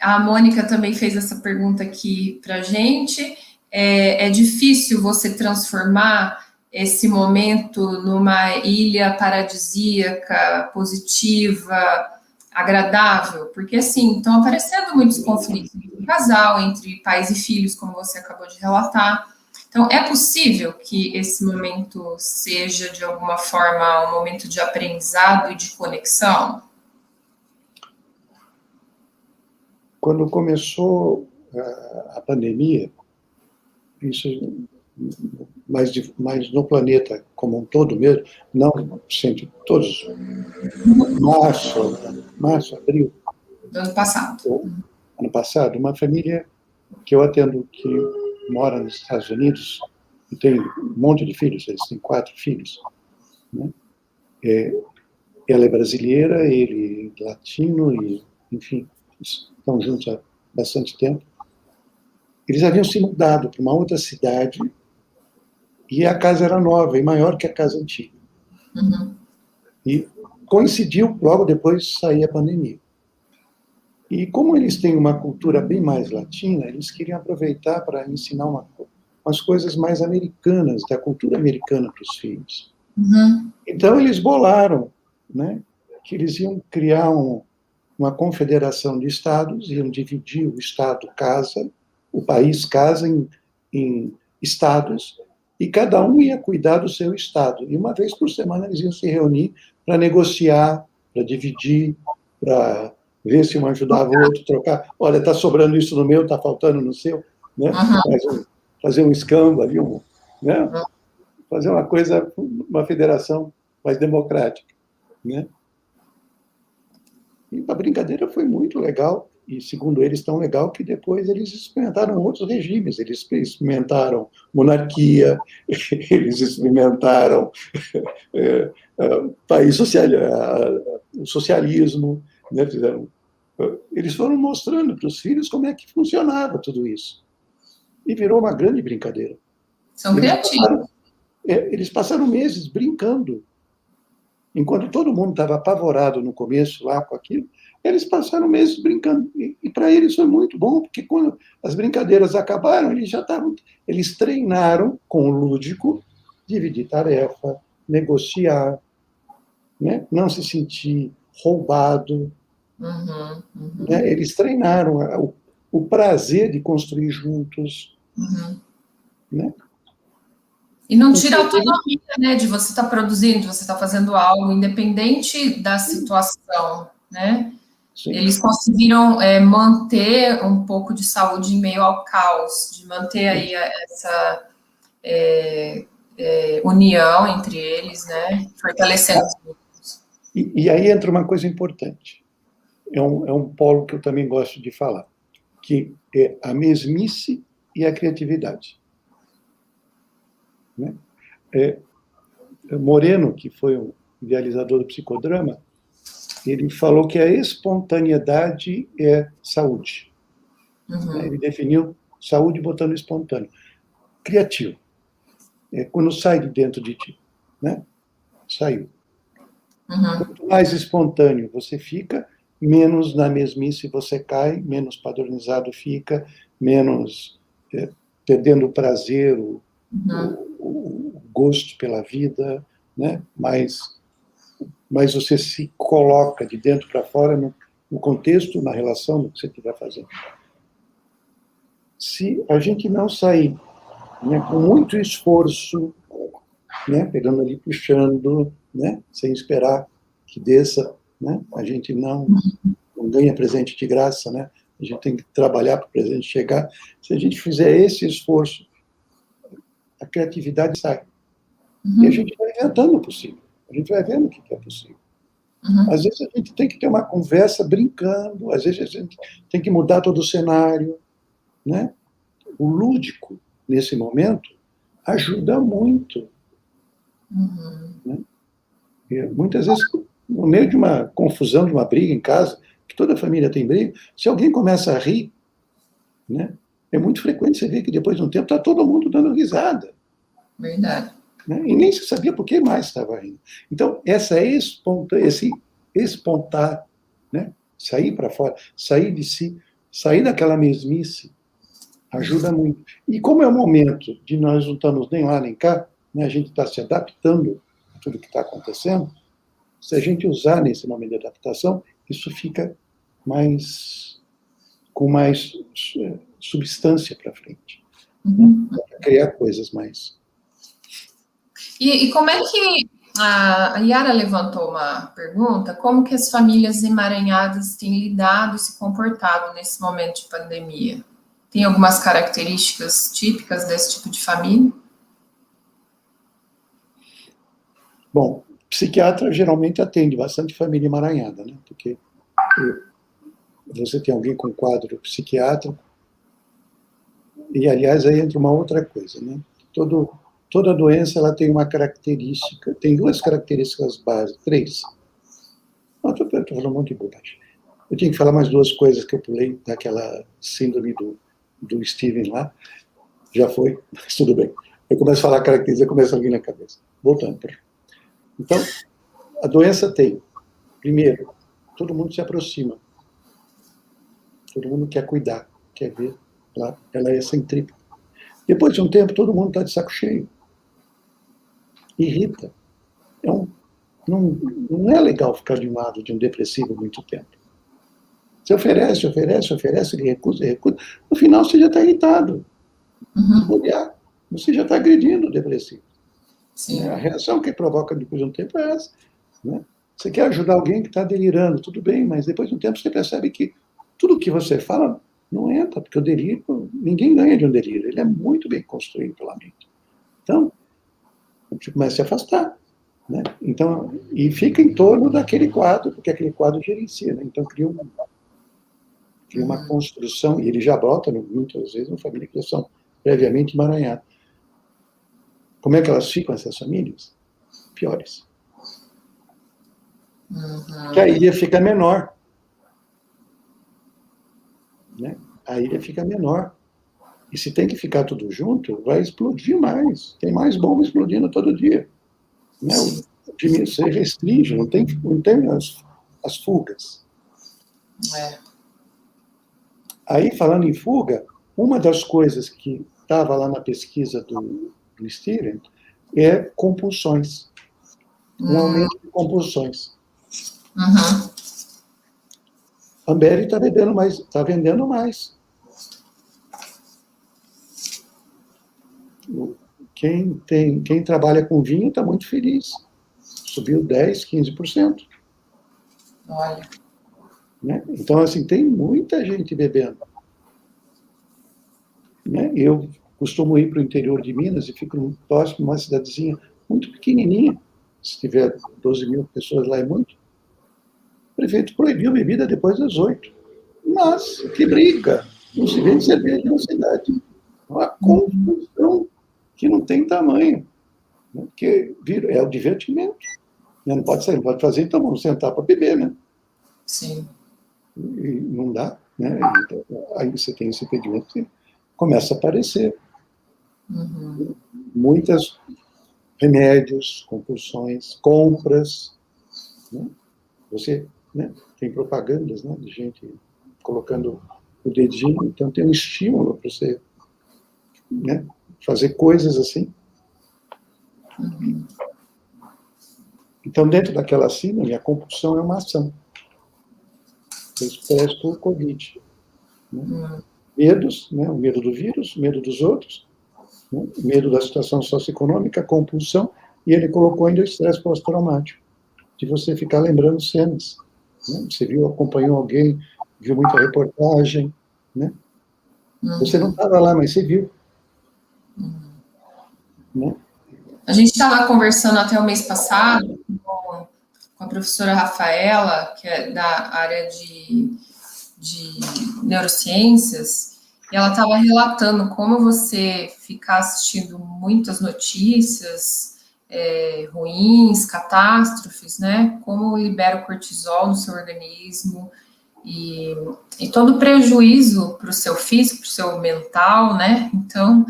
a Mônica também fez essa pergunta aqui para a gente, é difícil você transformar esse momento numa ilha paradisíaca, positiva, agradável, porque assim, estão aparecendo muitos conflitos entre casal, entre pais e filhos, como você acabou de relatar. Então, é possível que esse momento seja, de alguma forma, um momento de aprendizado e de conexão? Quando começou a pandemia, isso mas no planeta como um todo mesmo, não sempre todos, março, abril. Do ano passado. Ano passado, uma família que eu atendo que mora nos Estados Unidos e tem um monte de filhos, eles têm 4 filhos. Né? Ela é brasileira, ele é latino, e, enfim, estão juntos há bastante tempo. Eles haviam se mudado para uma outra cidade e a casa era nova e maior que a casa antiga. Uhum. E coincidiu, logo depois sair a pandemia. E como eles têm uma cultura bem mais latina, eles queriam aproveitar para ensinar umas coisas mais americanas, da cultura americana para os filhos. Uhum. Então eles bolaram, né, que eles iam criar uma confederação de estados, iam dividir o estado casa, o país casa em estados, e cada um ia cuidar do seu estado. E uma vez por semana eles iam se reunir para negociar, para dividir, para ver se um ajudava o outro, trocar. Olha, está sobrando isso no meu, está faltando no seu. Né? Uhum. Fazer um escambo ali, né? Fazer uma coisa, uma federação mais democrática. Né? E a brincadeira foi muito legal. E, segundo eles, tão legal que depois eles experimentaram outros regimes. Eles experimentaram monarquia, eles experimentaram país socialismo, né? Eles foram mostrando para os filhos como é que funcionava tudo isso. E virou uma grande brincadeira. São criativos. Eles passaram meses brincando. Enquanto todo mundo estava apavorado no começo lá com aquilo, eles passaram meses brincando. E para eles foi muito bom, porque quando as brincadeiras acabaram, eles treinaram com o lúdico, dividir tarefa, negociar, né? Não se sentir roubado. Uhum. Né? Eles treinaram o prazer de construir juntos. Uhum. Né? E não tira a autonomia, né, de você estar produzindo, de você estar fazendo algo, independente da situação, né? Sim. Eles conseguiram manter um pouco de saúde em meio ao caos, de manter aí essa união entre eles, né? Fortalecendo os grupos. E aí entra uma coisa importante. É um polo que eu também gosto de falar, que é a mesmice e a criatividade. Né? Moreno, que foi o idealizador do psicodrama, ele falou que a espontaneidade é saúde. Ele definiu saúde botando espontâneo. Criativo. É quando sai de dentro de ti. Né? Saiu. Quanto mais espontâneo você fica, menos na mesmice você cai, menos padronizado fica, menos perdendo o prazer, o gosto pela vida, né? Mas você se coloca de dentro para fora no contexto, na relação do que você estiver fazendo. Se a gente não sair, né, com muito esforço, né, pegando ali, puxando, né, sem esperar que desça, né, a gente não ganha presente de graça, né, a gente tem que trabalhar para o presente chegar. Se a gente fizer esse esforço, a criatividade sai. E a gente vai inventando o possível. A gente vai vendo o que é possível. Às vezes a gente tem que ter uma conversa brincando, às vezes a gente tem que mudar todo o cenário, né? O lúdico, nesse momento, ajuda muito. Né? E muitas vezes, no meio de uma confusão, de uma briga em casa, que toda família tem briga, se alguém começa a rir, né? É muito frequente você ver que depois de um tempo está todo mundo dando risada. Verdade. Né? E nem se sabia por que mais estava rindo. Então, esse espontar, né? Sair para fora, sair de si, sair daquela mesmice, ajuda muito. E como é o momento de nós não estamos nem lá nem cá, né? A gente está se adaptando a tudo que está acontecendo, se a gente usar nesse momento de adaptação, isso fica com mais substância para frente. Né? Para criar coisas mais... E como é que a Yara levantou uma pergunta, como que as famílias emaranhadas têm lidado e se comportado nesse momento de pandemia? Tem algumas características típicas desse tipo de família? Bom, psiquiatra geralmente atende bastante família emaranhada, né? Porque você tem alguém com quadro psiquiátrico, e aliás aí entra uma outra coisa, né? Toda doença ela tem uma característica, tem duas características básicas, três. Não, estou falando um monte de bobagem. Eu tinha que falar mais duas coisas que eu pulei daquela síndrome do Steven lá. Já foi, mas tudo bem. Eu começo a falar característica, começa a vir na cabeça. Voltando. Então, a doença tem, primeiro, todo mundo se aproxima. Todo mundo quer cuidar, quer ver. Ela é centrípeta. Depois de um tempo, todo mundo está de saco cheio. Irrita. Não é legal ficar de um lado de um depressivo muito tempo. Você oferece, ele recusa. No final, você já está irritado. Você já está agredindo o depressivo. Sim. A reação que provoca depois de um tempo é essa. Né? Você quer ajudar alguém que está delirando, tudo bem, mas depois de um tempo você percebe que tudo que você fala não entra, porque o delírio, ninguém ganha de um delírio, ele é muito bem construído pela mente. Então, você começa a se afastar. Né? Então, e fica em torno daquele quadro, porque aquele quadro gerencia. Né? Então, cria uma construção, e ele já brota, muitas vezes, em famílias que já são previamente emaranhadas. Como é que elas ficam, essas famílias? Piores. Que a ilha fica menor. Né? A ilha fica menor. E se tem que ficar tudo junto, vai explodir mais. Tem mais bomba explodindo todo dia. Né? Você restringe, não tem as fugas. Aí, falando em fuga, uma das coisas que estava lá na pesquisa do Steven é compulsões. Um aumento de compulsões. A Ambev está vendendo mais. Quem trabalha com vinho está muito feliz. Subiu 10%, 15%. Olha. Né? Então, assim, tem muita gente bebendo. Né? Eu costumo ir para o interior de Minas e fico próximo de uma cidadezinha muito pequenininha. Se tiver 12 mil pessoas lá é muito. O prefeito proibiu bebida depois das 8. Mas, que briga! Não se vende cerveja na cidade. Uma confusão que não tem tamanho. né? Porque é o divertimento. Né? Não pode sair, não pode fazer, então vamos sentar para beber, né? Sim. E não dá, né? Então, aí você tem esse impedimento que começa a aparecer. Uhum. Muitas remédios, compulsões, compras, né? Você, né, tem propagandas, né, de gente colocando o dedinho, então tem um estímulo para você, né, fazer coisas assim. Uhum. Então, dentro daquela síndrome, a compulsão é uma ação. Isso parece com o Covid. Né? Uhum. Medos, né, o medo do vírus, o medo dos outros, né, o medo da situação socioeconômica, a compulsão, e ele colocou ainda o estresse pós-traumático, de você ficar lembrando cenas. Né? Você viu, acompanhou alguém, viu muita reportagem, né? Você não estava lá, mas você viu. Uhum. Né? A gente estava conversando até o mês passado com a professora Rafaela, que é da área de neurociências, e ela estava relatando como você ficar assistindo muitas notícias ruins, catástrofes, né? Como libera o cortisol no seu organismo e todo o prejuízo para o seu físico, para o seu mental, né? Então,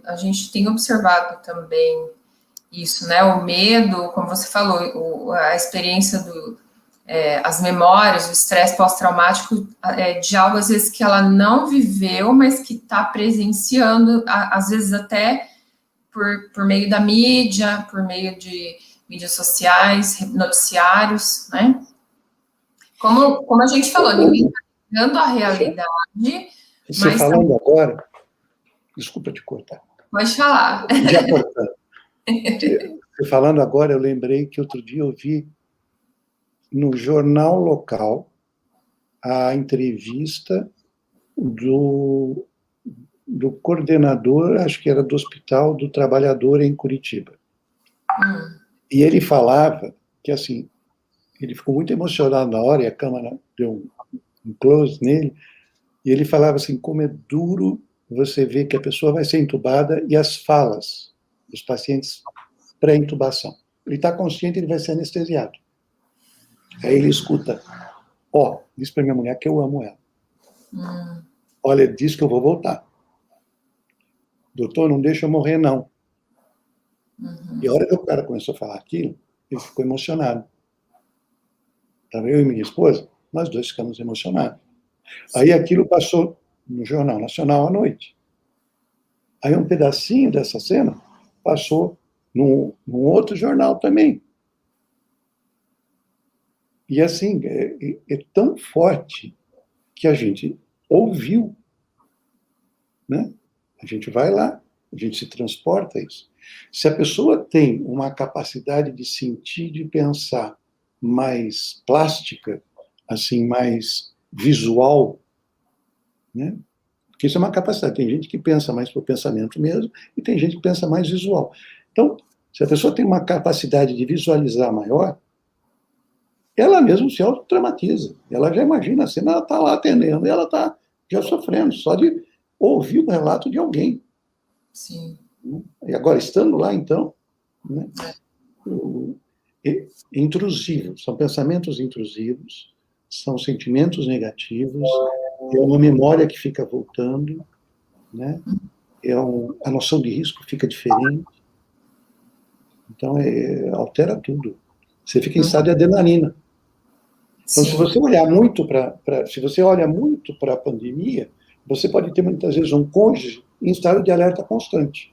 a gente tem observado também isso, né? O medo, como você falou, a experiência as memórias, o estresse pós-traumático de algo, às vezes, que ela não viveu, mas que está presenciando, às vezes até por meio da mídia, por meio de mídias sociais, noticiários, né? Como a gente falou, ninguém está negando a realidade. Você mas falando agora, desculpa te cortar. Pode falar. Já cortando. Você falando agora, eu lembrei que outro dia eu vi no jornal local a entrevista do coordenador, acho que era do Hospital do Trabalhador em Curitiba. E ele falava que, assim, ele ficou muito emocionado na hora, e a câmera deu um close nele, e ele falava assim, como é duro você ver que a pessoa vai ser entubada e as falas dos pacientes pré-intubação. Ele está consciente, ele vai ser anestesiado. Aí ele escuta, diz para minha mulher que eu amo ela. Olha, diz que eu vou voltar. Doutor, não deixa eu morrer, não. E a hora que o cara começou a falar aquilo, ele ficou emocionado. Estava eu e minha esposa, nós dois ficamos emocionados. Aí aquilo passou no Jornal Nacional à noite. Aí um pedacinho dessa cena passou num outro jornal também. E assim, é tão forte que a gente ouviu, né? A gente vai lá, a gente se transporta a isso. Se a pessoa tem uma capacidade de sentir, de pensar mais plástica, assim, mais visual, né? Porque isso é uma capacidade. Tem gente que pensa mais por pensamento mesmo e tem gente que pensa mais visual. Então, se a pessoa tem uma capacidade de visualizar maior, ela mesmo se autodramatiza. Ela já imagina a cena, ela está lá atendendo e ela está já sofrendo, só de ouvir o relato de alguém. Sim. E agora, estando lá, então, né, intrusivos, são pensamentos intrusivos, são sentimentos negativos, é uma memória que fica voltando, né, a noção de risco fica diferente. Então, altera tudo. Você fica em estado de adrenalina. Então, se você olhar muito se você olha muito para a pandemia, você pode ter muitas vezes um cônjuge em estado de alerta constante,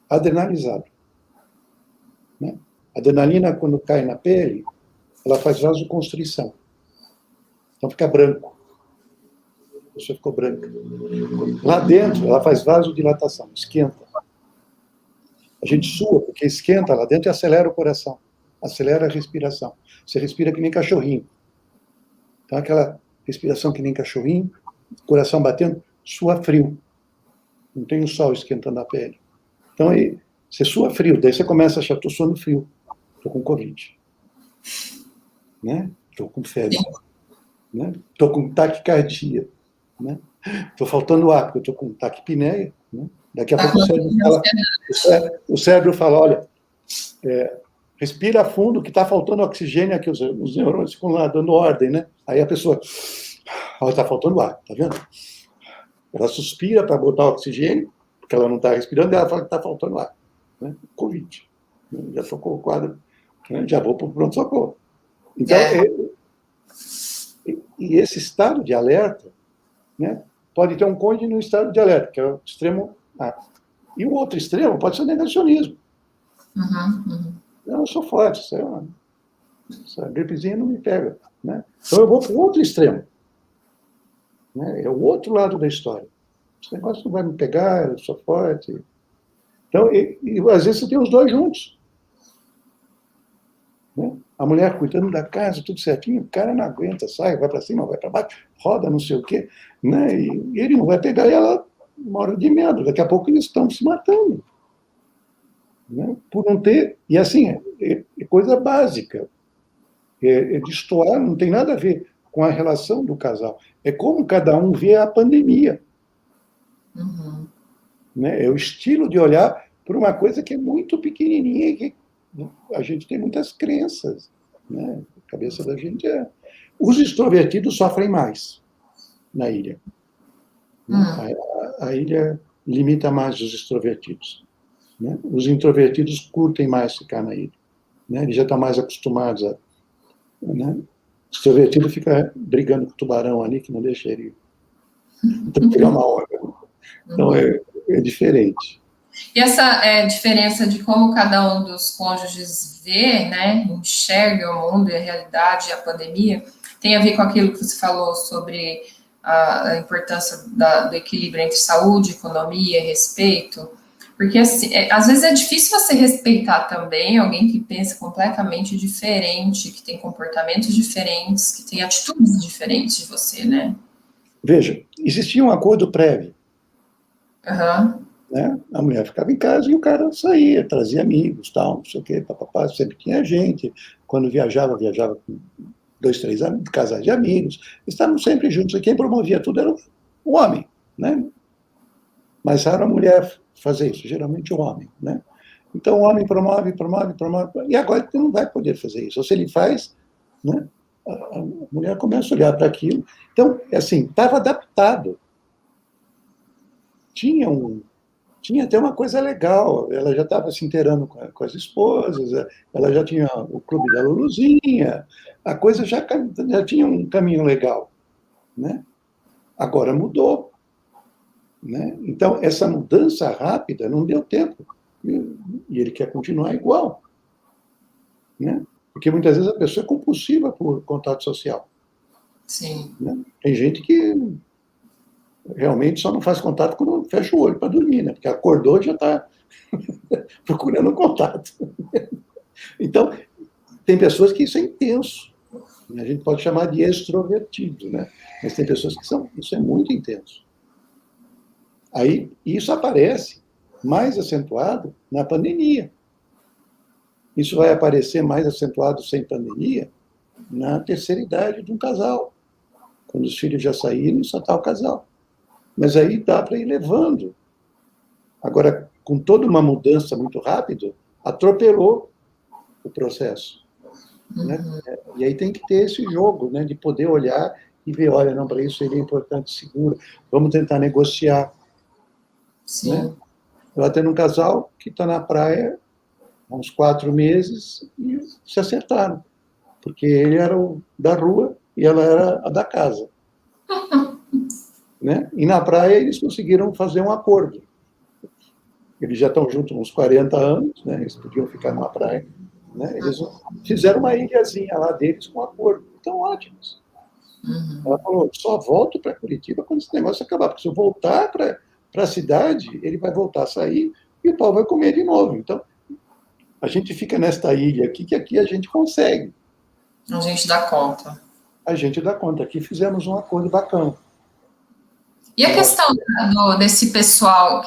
adrenalizado. Né? A adrenalina, quando cai na pele, ela faz vasoconstrição. Então fica branco. A pessoa ficou branca. Lá dentro, ela faz vasodilatação, esquenta. A gente sua, porque esquenta lá dentro e acelera o coração, acelera a respiração. Você respira que nem cachorrinho. Então, aquela respiração que nem cachorrinho, coração batendo, sua frio. Não tem o sol esquentando a pele. Então, aí, você sua frio, daí você começa a achar, estou suando frio, estou com Covid. Né? Estou com febre. Né? Estou com taquicardia. Né? Estou faltando ar, porque eu estou com taquipneia. Né? Daqui a pouco o cérebro fala, olha, respira fundo que está faltando oxigênio aqui, os neurônios ficam lá dando ordem, né? Aí a pessoa, olha, está faltando ar, tá vendo? Ela suspira para botar oxigênio, porque ela não está respirando, e ela fala que está faltando ar. Né? Covid. Já tocou o quadro, né? Já vou para o pronto-socorro. Então, e esse estado de alerta, né, pode ter um cônjuge no estado de alerta, que é o extremo A. E o outro extremo pode ser o negacionismo. Eu não sou forte, essa gripezinha não me pega. Né? Então eu vou para o outro extremo. Né? É o outro lado da história. Esse negócio não vai me pegar, eu sou forte. Então, às vezes você tem os dois juntos. Né? A mulher cuidando da casa, tudo certinho, o cara não aguenta, sai, vai para cima, vai para baixo, roda, não sei o quê. Né? E ele não vai pegar ela uma hora de medo. Daqui a pouco eles estão se matando. Né? Por não ter... E assim, é coisa básica. É destoar, não tem nada a ver com a relação do casal. É como cada um vê a pandemia. Né? É o estilo de olhar por uma coisa que é muito pequenininha e que a gente tem muitas crenças. Né? A cabeça da gente é... Os extrovertidos sofrem mais na ilha. A ilha limita mais os extrovertidos. Né? Os introvertidos curtem mais ficar na ilha. Né? Eles já estão mais acostumados a... Né? O extrovertido fica brigando com o tubarão ali, que não deixa ele pegar uma hora. Então, é diferente. E essa diferença de como cada um dos cônjuges vê, né, enxerga o mundo e a realidade, a pandemia, tem a ver com aquilo que você falou sobre a importância do equilíbrio entre saúde, economia e respeito? Porque, assim, às vezes é difícil você respeitar também alguém que pensa completamente diferente, que tem comportamentos diferentes, que tem atitudes diferentes de você, né? Veja, existia um acordo prévio. Né? A mulher ficava em casa e o cara saía, trazia amigos, tal, não sei o quê, papapá, sempre tinha gente. Quando viajava com 2, 3 casais de amigos. Estavam sempre juntos. E quem promovia tudo era o homem, né? Mas raro a mulher fazer isso, geralmente o homem, né? Então o homem promove, e agora ele não vai poder fazer isso. Ou se ele faz, né, a mulher começa a olhar para aquilo. Então, assim, estava adaptado. Tinha até uma coisa legal, ela já estava se inteirando com as esposas, ela já tinha o clube da Luluzinha, a coisa já tinha um caminho legal, né? Agora mudou. Né? Então, essa mudança rápida não deu tempo, e ele quer continuar igual. Né? Porque muitas vezes a pessoa é compulsiva por contato social. Sim. Né? Tem gente que realmente só não faz contato quando fecha o olho para dormir, né? Porque acordou e já está procurando contato. Então, tem pessoas que isso é intenso. A gente pode chamar de extrovertido, né? Mas tem pessoas que isso é muito intenso. Aí, isso aparece mais acentuado na pandemia. Isso vai aparecer mais acentuado sem pandemia na terceira idade de um casal. Quando os filhos já saíram, só está o casal. Mas aí dá para ir levando. Agora, com toda uma mudança muito rápida, atropelou o processo. Né? E aí tem que ter esse jogo, né, de poder olhar e ver, olha, não, para isso seria importante, seguro, vamos tentar negociar. Sim. Né? Eu atendo um casal que está na praia há uns 4 meses e se acertaram, porque ele era o da rua e ela era a da casa. Né? E na praia eles conseguiram fazer um acordo. Eles já estão juntos há uns 40 anos, né? Eles podiam ficar na praia. Né? Eles fizeram uma ilhazinha lá deles com acordo. Então, ótimos. Ela falou, só volto para Curitiba quando esse negócio acabar, porque se eu voltar para a cidade, ele vai voltar a sair e o pau vai comer de novo. Então, a gente fica nesta ilha aqui, que aqui a gente consegue. A gente dá conta. A gente dá conta. Aqui fizemos um acordo bacana. E a questão desse pessoal,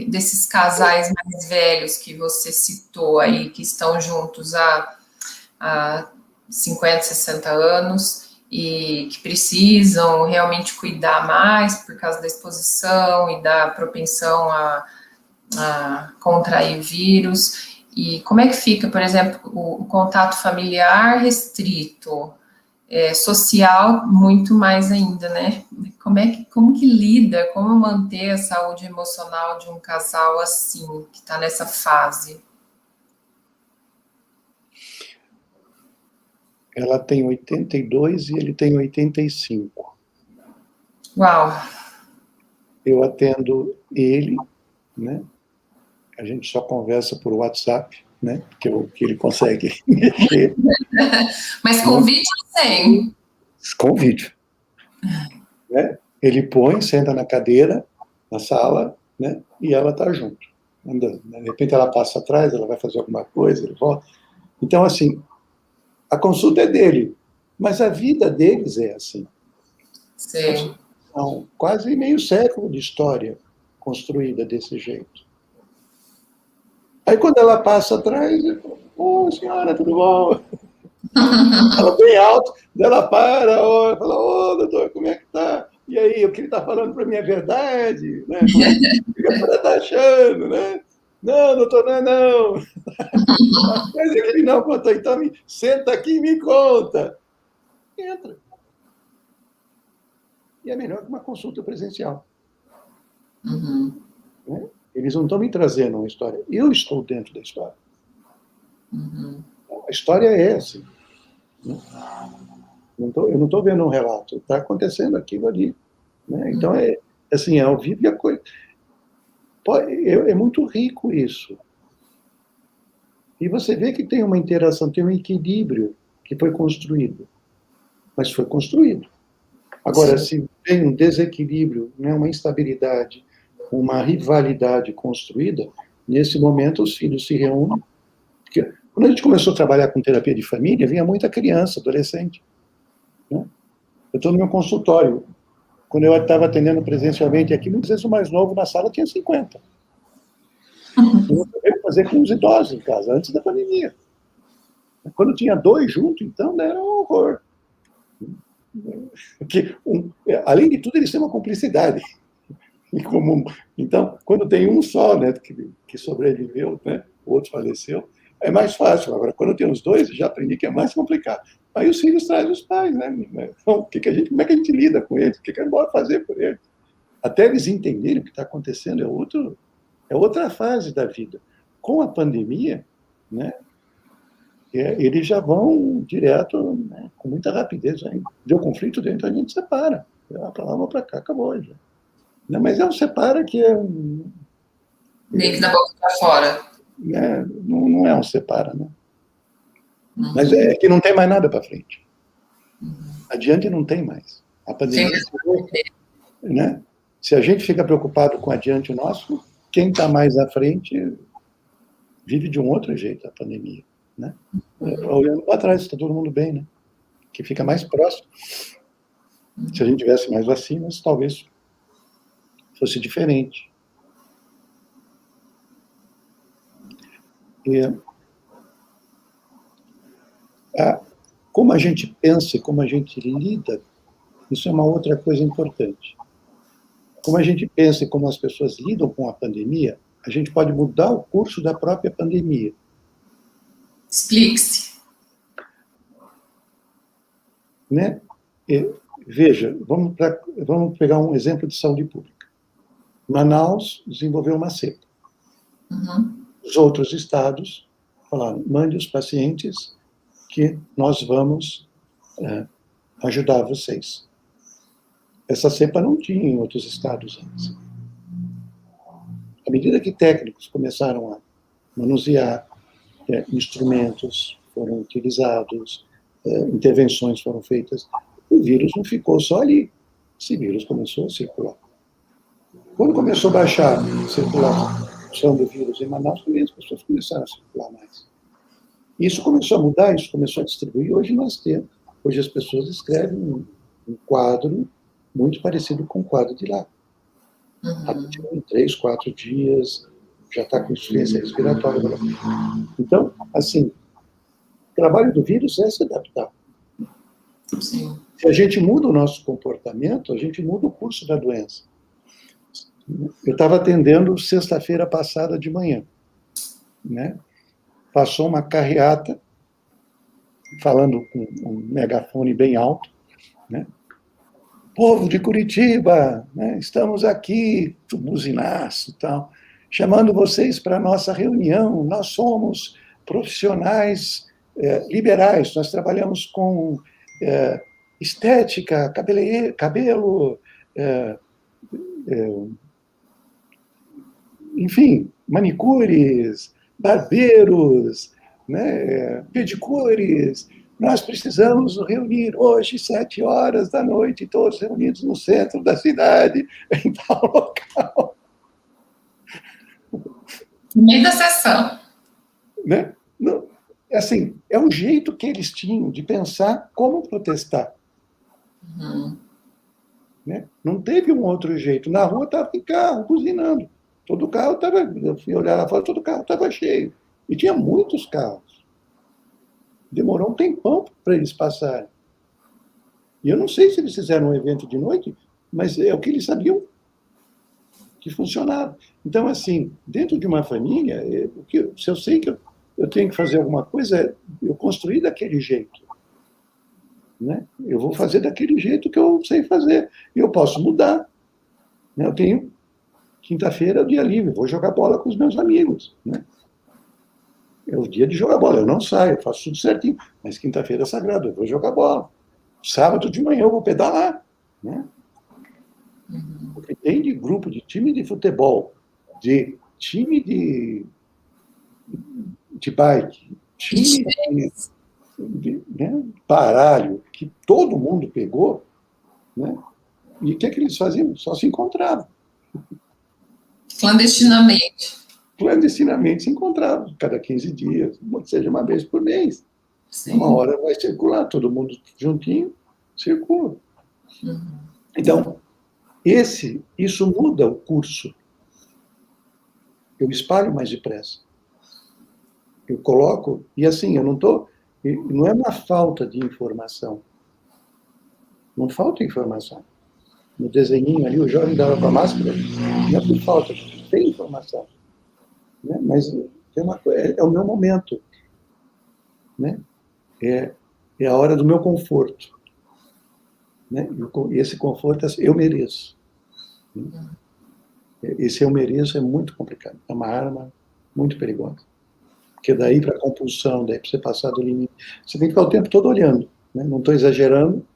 desses casais mais velhos que você citou aí, que estão juntos há 50, 60 anos e que precisam realmente cuidar mais por causa da exposição e da propensão a contrair vírus? E como é que fica, por exemplo, o contato familiar restrito, social muito mais ainda, né? Como que lida, como manter a saúde emocional de um casal assim, que está nessa fase? Ela tem 82 e ele tem 85. Uau! Eu atendo ele, né? A gente só conversa por WhatsApp, né? Que ele consegue mexer. Mas com vídeo ou sem? Com vídeo. Né? Ele põe, senta na cadeira, na sala, né? E ela está junto, andando. De repente ela passa atrás, ela vai fazer alguma coisa, ele volta. Então, assim, a consulta é dele, mas a vida deles é assim. Sim. São quase meio século de história construída desse jeito. Aí, quando ela passa atrás, eu falo, ô, senhora, tudo bom? Ela bem alto, ela para, ó, fala, ô, doutor, como é que tá? E aí, o que ele está falando para mim é verdade? Né? Como é que a senhora está achando, né? Não, doutor, não é não. A coisa que ele não contou, então senta aqui e me conta. Entra. E é melhor que uma consulta presencial. Uhum. Né? Eles não estão me trazendo uma história. Eu estou dentro da história. Uhum. A história é essa. Né? Eu não estou vendo um relato. Está acontecendo aquilo ali. Né? Então, é assim, é ao vivo e a coisa. É muito rico isso. E você vê que tem uma interação, tem um equilíbrio que foi construído. Mas foi construído. Agora, se tem um desequilíbrio, né, uma instabilidade, uma rivalidade construída, nesse momento os filhos se reúnem. Porque quando a gente começou a trabalhar com terapia de família, vinha muita criança, adolescente. Né? Eu estou no meu consultório. Quando eu estava atendendo presencialmente aqui, muitas vezes o mais novo na sala tinha 50. Eu ia fazer com os idosos em casa, antes da pandemia. Quando tinha 2 juntos, então, era um horror. Porque, além de tudo, eles têm uma cumplicidade em comum. Então, quando tem um só, né, que sobreviveu, né, o outro faleceu, é mais fácil. Agora, quando tem os 2, já aprendi que é mais complicado. Aí os filhos trazem os pais, né? Então, como é que a gente lida com eles? O que a gente pode fazer por eles? Até eles entenderem o que está acontecendo, é outra fase da vida. Com a pandemia, né, eles já vão direto, né, com muita rapidez. Deu conflito dentro, a gente separa. Vai para lá, vai para cá, acabou. Já. Mas é um separa que é... Meio que da boca para fora. Não é um separa, né? Uhum. Mas é que não tem mais nada para frente. Uhum. Adiante não tem mais. A pandemia... Né? Se a gente fica preocupado com adiante o nosso, quem está mais à frente vive de um outro jeito a pandemia. Né? Olhando para trás, está todo mundo bem, né? Que fica mais próximo. Se a gente tivesse mais vacinas, talvez fosse diferente. Como a gente pensa e como a gente lida, isso é uma outra coisa importante. Como a gente pensa e como as pessoas lidam com a pandemia, a gente pode mudar o curso da própria pandemia. Explique-se. Né? Veja, vamos pegar um exemplo de saúde pública. Manaus desenvolveu uma cepa. Uhum. Os outros estados falaram, mande os pacientes que nós vamos ajudar vocês. Essa cepa não tinha em outros estados antes. À medida que técnicos começaram a manusear, instrumentos foram utilizados, intervenções foram feitas, o vírus não ficou só ali. Esse vírus começou a circular. Quando começou a baixar a circulação do vírus em Manaus, também as pessoas começaram a circular mais. Isso começou a mudar, isso começou a distribuir. Hoje as pessoas escrevem um quadro muito parecido com o quadro de lá. Em 3, 4 dias, já está com insuficiência respiratória. Então, assim, o trabalho do vírus é se adaptar. Sim. Se a gente muda o nosso comportamento, a gente muda o curso da doença. Eu estava atendendo sexta-feira passada de manhã, né? Passou uma carreata, falando com um megafone bem alto, né? Povo de Curitiba, né? Estamos aqui, buzinaço e tal, chamando vocês para a nossa reunião. Nós somos profissionais liberais, nós trabalhamos com estética, cabelo, enfim, manicures, barbeiros, né, pedicures. Nós precisamos nos reunir hoje, 7 horas da noite, todos reunidos no centro da cidade, em tal local. No meio da sessão. Né? Não, assim, é o jeito que eles tinham de pensar como protestar. Uhum. Né? Não teve um outro jeito. Na rua estava em carro, buzinando. Todo carro estava... Eu fui olhar lá fora, todo carro estava cheio. E tinha muitos carros. Demorou um tempão para eles passarem. E eu não sei se eles fizeram um evento de noite, mas é o que eles sabiam que funcionava. Então, assim, dentro de uma família, se eu sei que eu tenho que fazer alguma coisa, eu construí daquele jeito. Né? Eu vou fazer daquele jeito que eu sei fazer. E eu posso mudar. Né? Eu tenho quinta-feira, dia livre, vou jogar bola com os meus amigos. Né? É o dia de jogar bola. Eu não saio, eu faço tudo certinho. Mas quinta-feira é sagrado, eu vou jogar bola. Sábado de manhã eu vou pedalar. Né? Porque tem de grupo, de time de futebol, de time de bike, time né, baralho, que todo mundo pegou, né? E o que eles faziam? Só se encontravam. Clandestinamente. Clandestinamente se encontravam, cada 15 dias, seja uma vez por mês. Sim. Uma hora vai circular, todo mundo juntinho, circula. Uhum. Então, isso muda o curso. Eu espalho mais depressa. Eu coloco, e assim, eu não estou... Não é uma falta de informação. Não falta informação. No desenhinho ali, o jovem dava com a máscara, não é por falta, tem informação. Né? Mas é o meu momento. Né? É a hora do meu conforto. Né? E esse conforto, eu mereço. Né? Esse eu mereço é muito complicado. É uma arma muito perigosa. Porque daí para a compulsão, daí para você passar do limite, você tem que ficar o tempo todo olhando. Né? Não estou exagerando,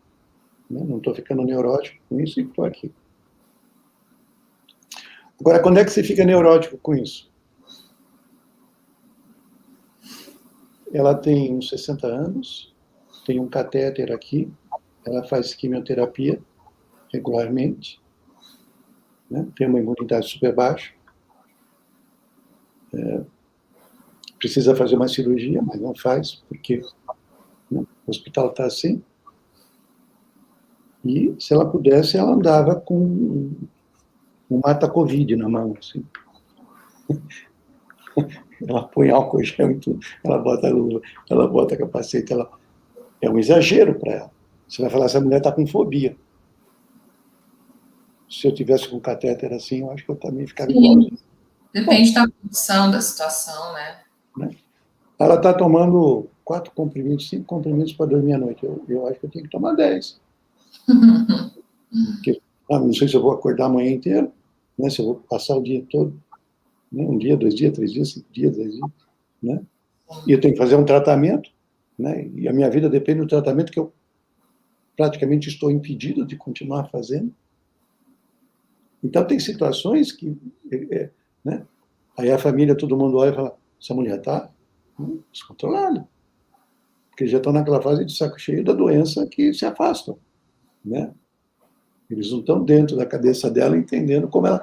né? Não estou ficando neurótico com isso e estou aqui. Agora, quando é que você fica neurótico com isso? Ela tem uns 60 anos, tem um catéter aqui, ela faz quimioterapia regularmente, né? Tem uma imunidade super baixa, precisa fazer uma cirurgia, mas não faz, porque né, o hospital está assim. E, se ela pudesse, ela andava com um mata-covid na mão, assim. Ela põe álcool gel em tudo, ela bota luva, ela bota capacete, é um exagero para ela. Você vai falar, essa mulher está com fobia. Se eu tivesse com catéter assim, eu acho que eu também ficava igualzinho. Depende da condição, da situação, né? Ela está tomando 4 comprimidos, 5 comprimidos para dormir à noite. Eu acho que eu tenho que tomar 10. Porque, não sei se eu vou acordar a manhã inteira, né? Se eu vou passar o dia todo. Né? 1 dia, 2 dias, 3 dias, 5 dias, 10 dias. Né? E eu tenho que fazer um tratamento, né? E a minha vida depende do tratamento que eu praticamente estou impedido de continuar fazendo. Então, tem situações que... né? Aí a família, todo mundo olha e fala, essa mulher está descontrolada. Porque já estão naquela fase de saco cheio da doença que se afastam. Né? Eles não estão dentro da cabeça dela entendendo como a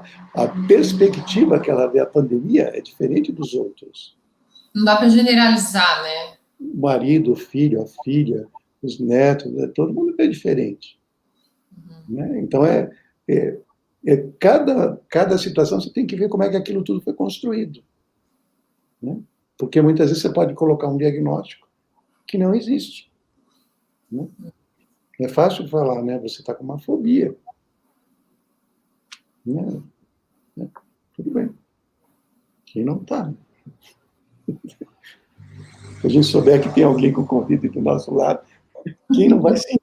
perspectiva que ela vê a pandemia é diferente dos outros. Não dá para generalizar, né? O marido, o filho, a filha, os netos, todo mundo é diferente. Né? Então, cada situação você tem que ver como é que aquilo tudo foi construído. Né? Porque muitas vezes você pode colocar um diagnóstico que não existe. Né? É fácil falar, né? Você está com uma fobia. Né? Né? Tudo bem. Quem não está? Se a gente souber que tem alguém com Covid do nosso lado, quem não vai sentir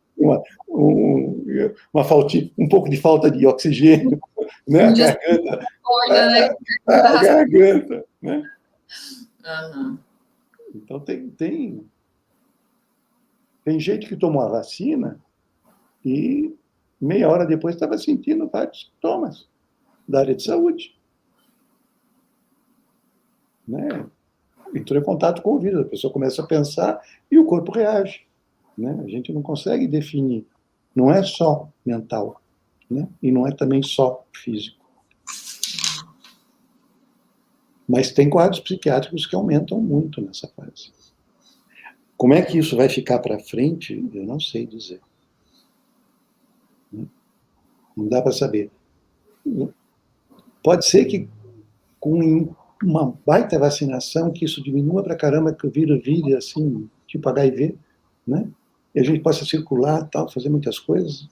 um pouco de falta de oxigênio, né? A garganta, né? Uhum. Então, tem gente que tomou a vacina e meia hora depois estava sentindo vários sintomas da área de saúde. Né? Entrou em contato com o vírus, a pessoa começa a pensar e o corpo reage. Né? A gente não consegue definir. Não é só mental, né? E não é também só físico. Mas tem quadros psiquiátricos que aumentam muito nessa fase. Como é que isso vai ficar para frente, eu não sei dizer. Não dá para saber. Pode ser que com uma baita vacinação, que isso diminua para caramba, que o vírus vire assim, tipo HIV, né? E a gente possa circular, tal, fazer muitas coisas.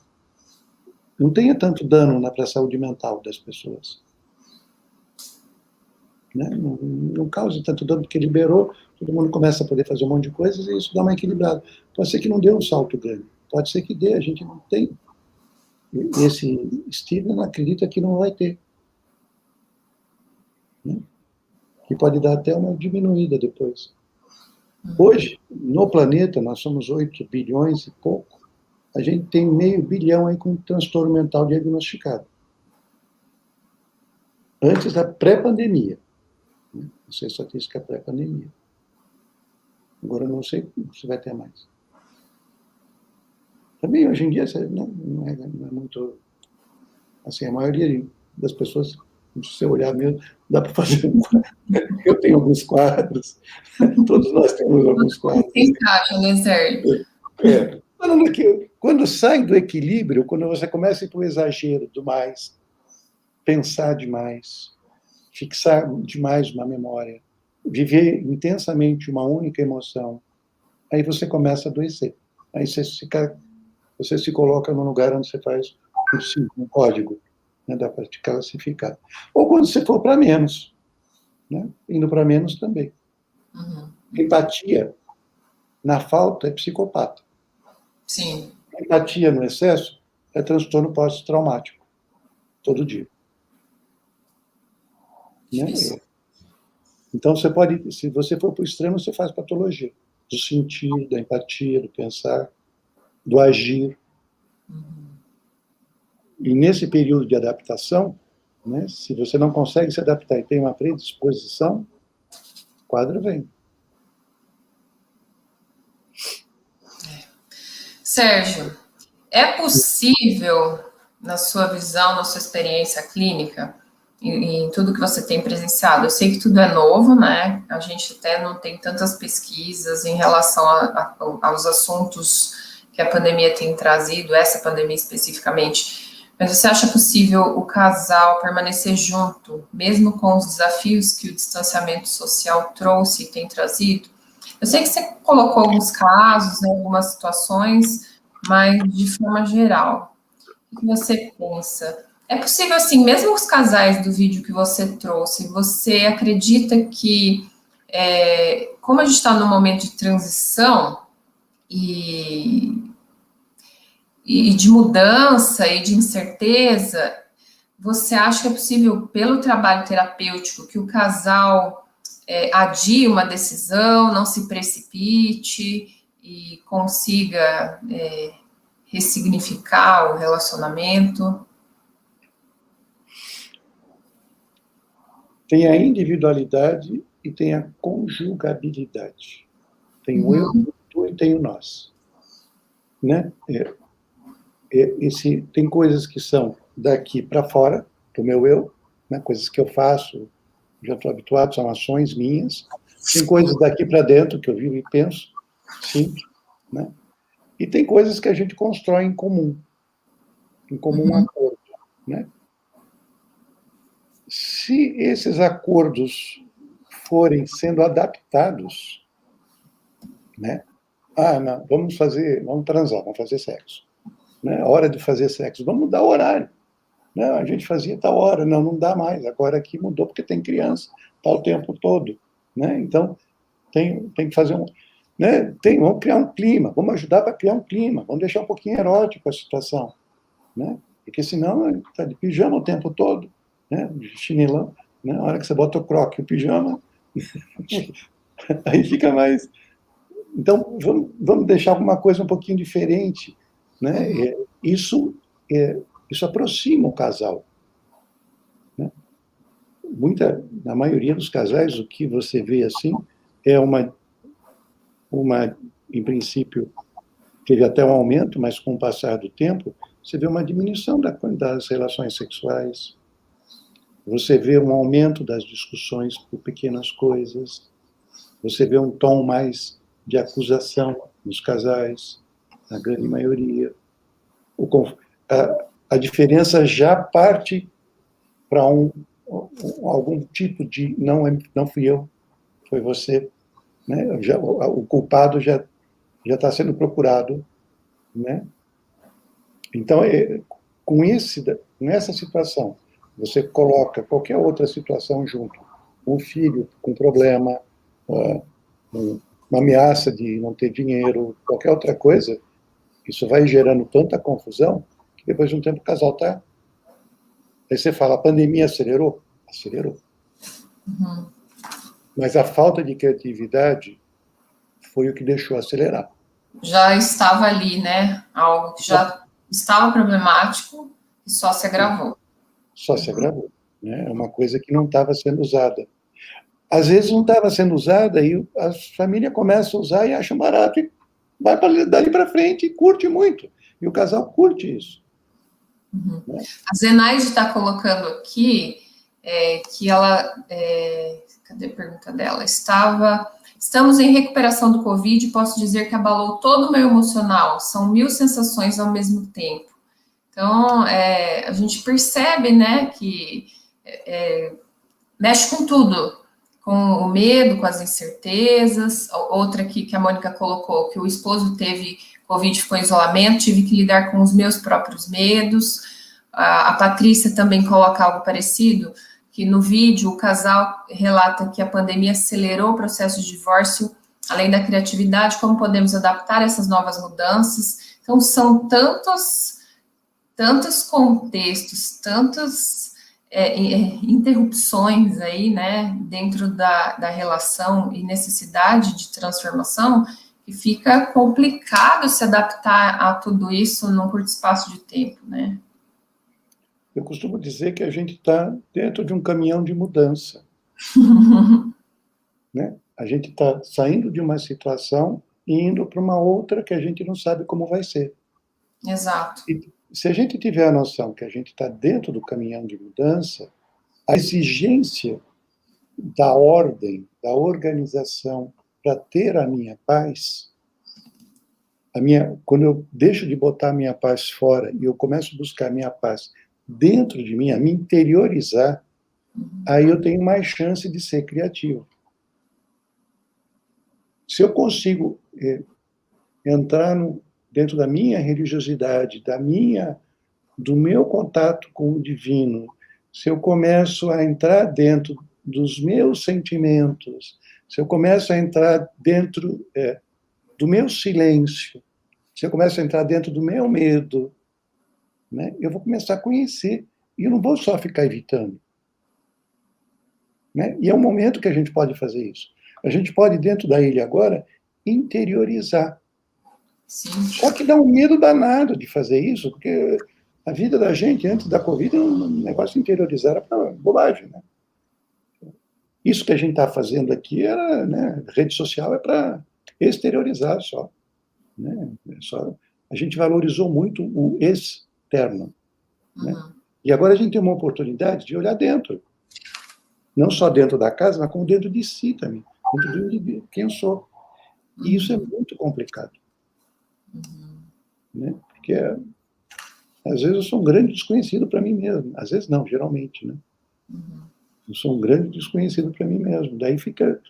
Não tenha tanto dano para a saúde mental das pessoas. Né? Não cause tanto dano, porque liberou, todo mundo começa a poder fazer um monte de coisas e isso dá uma equilibrada. Pode ser que não dê um salto grande, pode ser que dê, a gente não tem. Esse Steven acredita que não vai ter. Né? Que pode dar até uma diminuída depois. Hoje, no planeta, nós somos 8 bilhões e pouco, a gente tem 500 milhão aí com transtorno mental diagnosticado. Antes da pré-pandemia. Essa é a estatística pré-pandemia. Agora não sei se vai ter mais. Também, hoje em dia, não é muito... Assim, a maioria das pessoas, se você olhar mesmo, dá para fazer um quadro. Eu tenho alguns quadros. Todos nós temos alguns quadros. Encaixa, né, Sérgio? Quando sai do equilíbrio, quando você começa a ir para o exagero demais, pensar demais, fixar demais uma memória, viver intensamente uma única emoção, aí você começa a adoecer. Aí você se coloca num lugar onde você faz um código, né, dá para te classificar. Ou quando você for para menos, né, indo para menos também. Uhum. Empatia, na falta, é psicopata. Sim. Empatia no excesso é transtorno pós-traumático, todo dia. Né? Então, você pode, se você for para o extremo, você faz patologia. Do sentir, da empatia, do pensar, do agir. Uhum. E nesse período de adaptação, né, se você não consegue se adaptar e tem uma predisposição, o quadro vem. Sérgio, é possível, na sua visão, na sua experiência clínica, em tudo que você tem presenciado, eu sei que tudo é novo, né? A gente até não tem tantas pesquisas em relação aos assuntos que a pandemia tem trazido, essa pandemia especificamente, mas você acha possível o casal permanecer junto, mesmo com os desafios que o distanciamento social trouxe e tem trazido? Eu sei que você colocou alguns casos, né, algumas situações, mas de forma geral, o que você pensa? É possível, assim, mesmo os casais do vídeo que você trouxe, você acredita que, como a gente está num momento de transição e de mudança e de incerteza, você acha que é possível, pelo trabalho terapêutico, que o casal adie uma decisão, não se precipite e consiga ressignificar o relacionamento? Tem a individualidade e tem a conjugabilidade. Tem o eu, o tu e tem o nós. Né? Tem coisas que são daqui para fora, do meu eu, né? Coisas que eu faço, já estou habituado, são ações minhas. Tem coisas daqui para dentro que eu vivo e penso, sim. Né? E tem coisas que a gente constrói em comum acordo. Né? Se esses acordos forem sendo adaptados, né? Não, vamos transar, vamos fazer sexo. Né? A hora de fazer sexo, vamos mudar o horário. Não, a gente fazia tal hora, não dá mais, agora aqui mudou porque tem criança, está o tempo todo, né? Então, tem que fazer um... Né? Vamos criar um clima, vamos ajudar para criar um clima, vamos deixar um pouquinho erótico a situação, né? Porque senão está de pijama o tempo todo, né? De chinelão, né? Na hora que você bota o croque e o pijama, aí fica mais... Então, vamos deixar alguma coisa um pouquinho diferente, né? Isso aproxima o casal, né? Na maioria dos casais, o que você vê assim é em princípio, teve até um aumento, mas com o passar do tempo, você vê uma diminuição das relações sexuais, você vê um aumento das discussões por pequenas coisas, você vê um tom mais de acusação nos casais, na grande maioria. A diferença já parte para algum tipo de não fui eu, foi você, né? O culpado já está sendo procurado, né? Então, com essa situação, você coloca qualquer outra situação junto, um filho com problema, uma ameaça de não ter dinheiro, qualquer outra coisa, isso vai gerando tanta confusão que depois de um tempo o casal está... Aí você fala, a pandemia acelerou? Acelerou. Uhum. Mas a falta de criatividade foi o que deixou acelerar. Já estava ali, né? Algo que já estava problemático e só se agravou. Só se agravou, né? É uma coisa que não estava sendo usada. Às vezes não estava sendo usada e a família começa a usar e acha barato e vai dali para frente e curte muito. E o casal curte isso. Uhum. Né? A Zenaide está colocando aqui que ela... cadê a pergunta dela? Estamos em recuperação do Covid e posso dizer que abalou todo o meu emocional. São 1000 sensações ao mesmo tempo. Então, a gente percebe, né, que mexe com tudo. Com o medo, com as incertezas. Outra aqui que a Mônica colocou, que o esposo teve Covid, ficou em isolamento, tive que lidar com os meus próprios medos. A Patrícia também coloca algo parecido, que no vídeo o casal relata que a pandemia acelerou o processo de divórcio, além da criatividade, como podemos adaptar essas novas mudanças. Então, são tantos contextos, tantas interrupções aí, né, dentro da relação e necessidade de transformação, que fica complicado se adaptar a tudo isso num curto espaço de tempo, né? Eu costumo dizer que a gente está dentro de um caminhão de mudança. Né? A gente está saindo de uma situação e indo para uma outra que a gente não sabe como vai ser. Exato. E se a gente tiver a noção que a gente está dentro do caminhão de mudança, a exigência da ordem, da organização para ter a minha paz, quando eu deixo de botar a minha paz fora e eu começo a buscar a minha paz dentro de mim, a me interiorizar, aí eu tenho mais chance de ser criativo. Se eu consigo entrar dentro da minha religiosidade, do meu contato com o divino, se eu começo a entrar dentro dos meus sentimentos, se eu começo a entrar dentro do meu silêncio, se eu começo a entrar dentro do meu medo, né, eu vou começar a conhecer, e eu não vou só ficar evitando. Né? E é um momento que a gente pode fazer isso. A gente pode, dentro da ilha agora, interiorizar. Sim. Só que dá um medo danado de fazer isso, porque a vida da gente, antes da Covid, um negócio de interiorizar era para bobagem. Né? Isso que a gente está fazendo aqui era, né, rede social é para exteriorizar só. Né? A gente valorizou muito o externo. Né? E agora a gente tem uma oportunidade de olhar dentro. Não só dentro da casa, mas como dentro de si também. Dentro de quem eu sou. E isso é muito complicado. Né? Porque, às vezes, eu sou um grande desconhecido para mim mesmo. Às vezes não, geralmente. Né? Eu sou um grande desconhecido para mim mesmo. Daí fica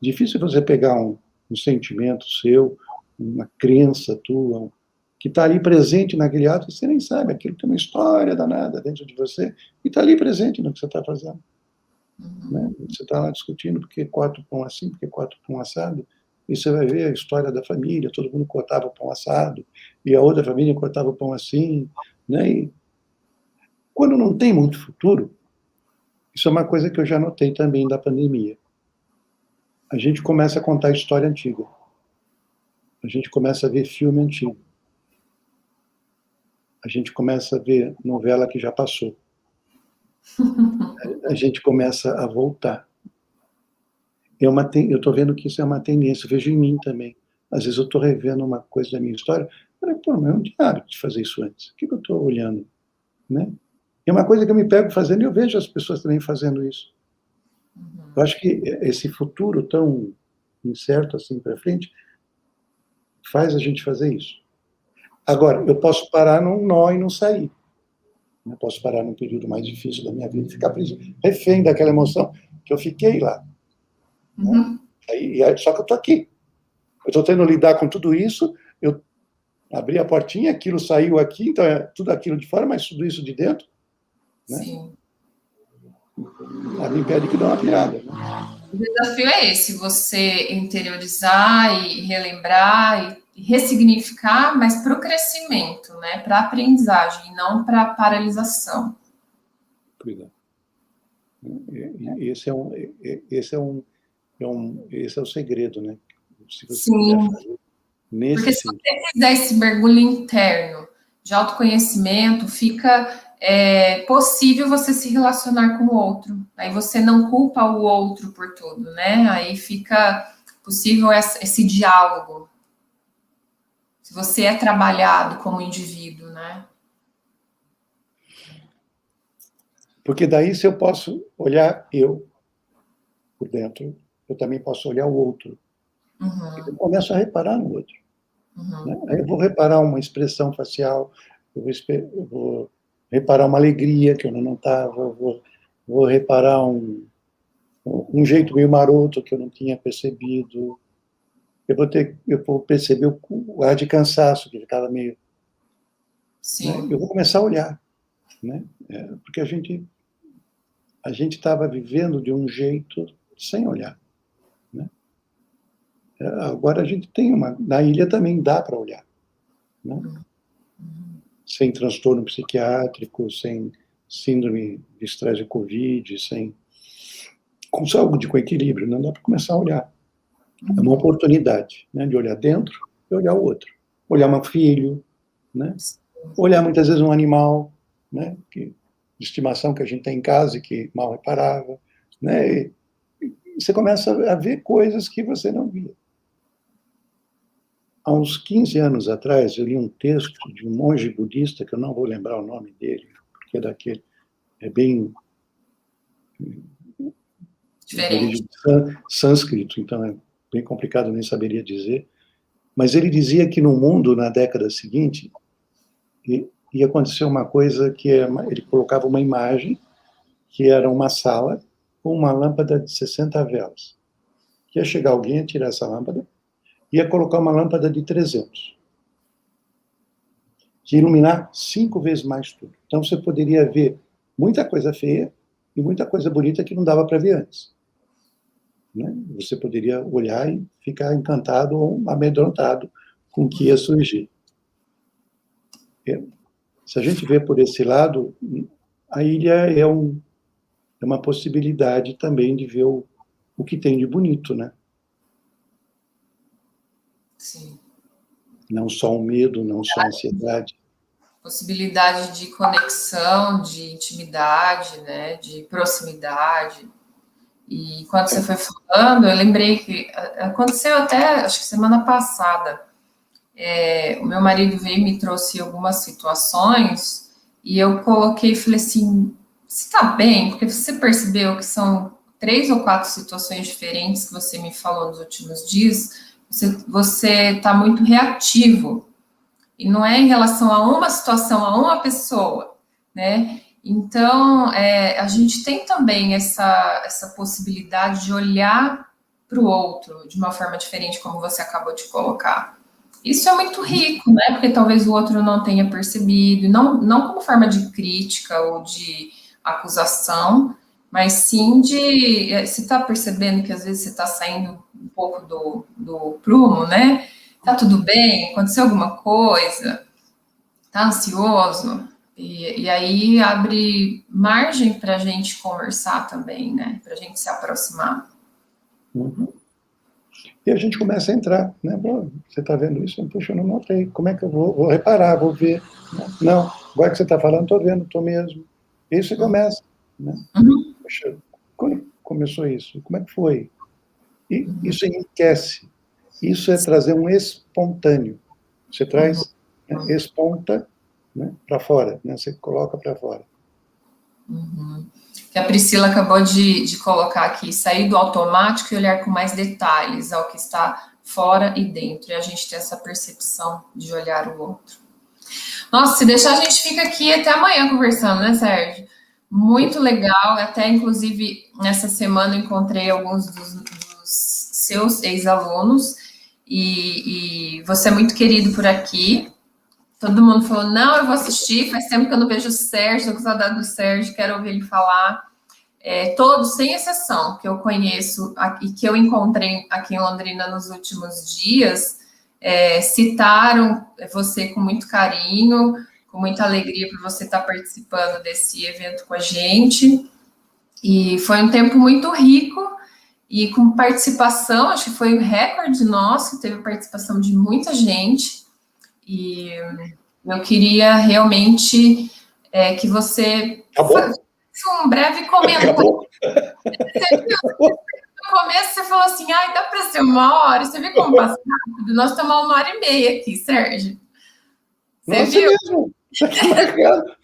difícil você pegar um sentimento seu, uma crença tua, que está ali presente naquele ato, e você nem sabe, aquilo tem uma história danada dentro de você, e está ali presente no que você está fazendo. Né? Você está lá discutindo porque corta o pão assim, porque corta o pão assado, e você vai ver a história da família, todo mundo cortava o pão assado, e a outra família cortava o pão assim, né? E quando não tem muito futuro, isso é uma coisa que eu já notei também da pandemia. A gente começa a contar história antiga. A gente começa a ver filme antigo. A gente começa a ver novela que já passou. A gente começa a voltar. Eu estou vendo que isso é uma tendência, eu vejo em mim também. Às vezes eu estou revendo uma coisa da minha história, falei, pô, mas eu não tinha hábito de fazer isso antes. O que eu estou olhando? Né? É uma coisa que eu me pego fazendo e eu vejo as pessoas também fazendo isso. Eu acho que esse futuro tão incerto assim para frente faz a gente fazer isso. Agora, eu posso parar num nó e não sair. Eu posso parar num período mais difícil da minha vida e ficar preso, refém daquela emoção que eu fiquei lá. Né? Só que eu estou aqui. Eu estou tendo que lidar com tudo isso, eu abri a portinha, aquilo saiu aqui, então é tudo aquilo de fora, mas tudo isso de dentro. Né? Sim. Nada impede que dá uma virada. Né? O desafio é esse, você interiorizar e relembrar e ressignificar, mas para o crescimento, né? Para a aprendizagem, não para a paralisação. Cuidado. Esse é o segredo, né? Se você Sim, porque se você fizer esse mergulho interno de autoconhecimento, fica possível você se relacionar com o outro. Aí você não culpa o outro por tudo, né? Aí fica possível esse diálogo. Se você é trabalhado como indivíduo, né? Porque daí, se eu posso olhar eu por dentro, eu também posso olhar o outro. Eu começo a reparar no outro. Né? Aí eu vou reparar uma expressão facial, eu vou reparar uma alegria que eu não notava, vou reparar um jeito meio maroto que eu não tinha percebido. Eu vou perceber o ar de cansaço que ficava meio. Sim. Né? Eu vou começar a olhar, né? Porque a gente estava vivendo de um jeito sem olhar. Né? Agora a gente tem na ilha também dá para olhar. Né? Sem transtorno psiquiátrico, sem síndrome de estresse de Covid, com saúde, com equilíbrio, não dá para começar a olhar. É uma oportunidade, né, de olhar dentro e olhar o outro. Olhar um filho, né? Olhar muitas vezes um animal, né, de estimação que a gente tem em casa e que mal reparava. Né? E você começa a ver coisas que você não via. Há uns 15 anos atrás, eu li um texto de um monge budista, que eu não vou lembrar o nome dele, porque é bem diferente. Sânscrito, então é bem complicado, nem saberia dizer. Mas ele dizia que no mundo, na década seguinte, ia acontecer uma coisa que ele colocava uma imagem, que era uma sala com uma lâmpada de 60 velas. Ia chegar alguém a tirar essa lâmpada, ia colocar uma lâmpada de 300, que ia iluminar 5 vezes mais tudo. Então você poderia ver muita coisa feia e muita coisa bonita que não dava para ver antes. Né? Você poderia olhar e ficar encantado ou amedrontado com o que ia surgir. Se a gente vê por esse lado, a ilha é uma possibilidade também de ver o que tem de bonito, né? Sim. Não só o medo, não só a ansiedade. Possibilidade de conexão, de intimidade, né? De proximidade. E quando você foi falando, eu lembrei que aconteceu até, acho que semana passada, o meu marido veio e me trouxe algumas situações e eu coloquei e falei assim, você tá bem? Porque você percebeu que são 3 ou 4 situações diferentes que você me falou nos últimos dias, você tá muito reativo. E não é em relação a uma situação, a uma pessoa, né? Então, a gente tem também essa possibilidade de olhar para o outro de uma forma diferente, como você acabou de colocar. Isso é muito rico, né? Porque talvez o outro não tenha percebido, não como forma de crítica ou de acusação, mas sim de você está percebendo que às vezes você está saindo um pouco do prumo, né? Tá tudo bem? Aconteceu alguma coisa? Tá ansioso? E aí abre margem para a gente conversar também, né? Para a gente se aproximar. Uhum. E a gente começa a entrar, né? Pô, você está vendo isso? Puxa, eu não notei. Como é que eu vou reparar, vou ver? Não, agora que você está falando, estou vendo, estou mesmo. Isso começa, né? Uhum. Poxa, quando começou isso? Como é que foi? E isso enriquece. Isso é trazer um espontâneo. Você traz esponta, né, para fora, né? Você coloca para fora. Uhum. Que a Priscila acabou de colocar aqui, sair do automático e olhar com mais detalhes ao que está fora e dentro, e a gente tem essa percepção de olhar o outro. Nossa, se deixar a gente fica aqui até amanhã conversando, né, Sérgio? Muito legal, até inclusive nessa semana eu encontrei alguns dos seus ex-alunos, e você é muito querido por aqui. Todo mundo falou, não, eu vou assistir, faz tempo que eu não vejo o Sérgio, tô com saudade do Sérgio, quero ouvir ele falar. Todos, sem exceção, que eu conheço e que eu encontrei aqui em Londrina nos últimos dias, citaram você com muito carinho, com muita alegria por você estar participando desse evento com a gente. E foi um tempo muito rico e com participação, acho que foi um recorde nosso, teve participação de muita gente. E eu queria realmente que você fizesse um breve comentário. No começo você falou assim, ai, dá para ser 1 hora, você viu como passa rápido? Nós estamos 1h30 aqui, Sérgio. Você viu? Mesmo. Tá aqui marcado.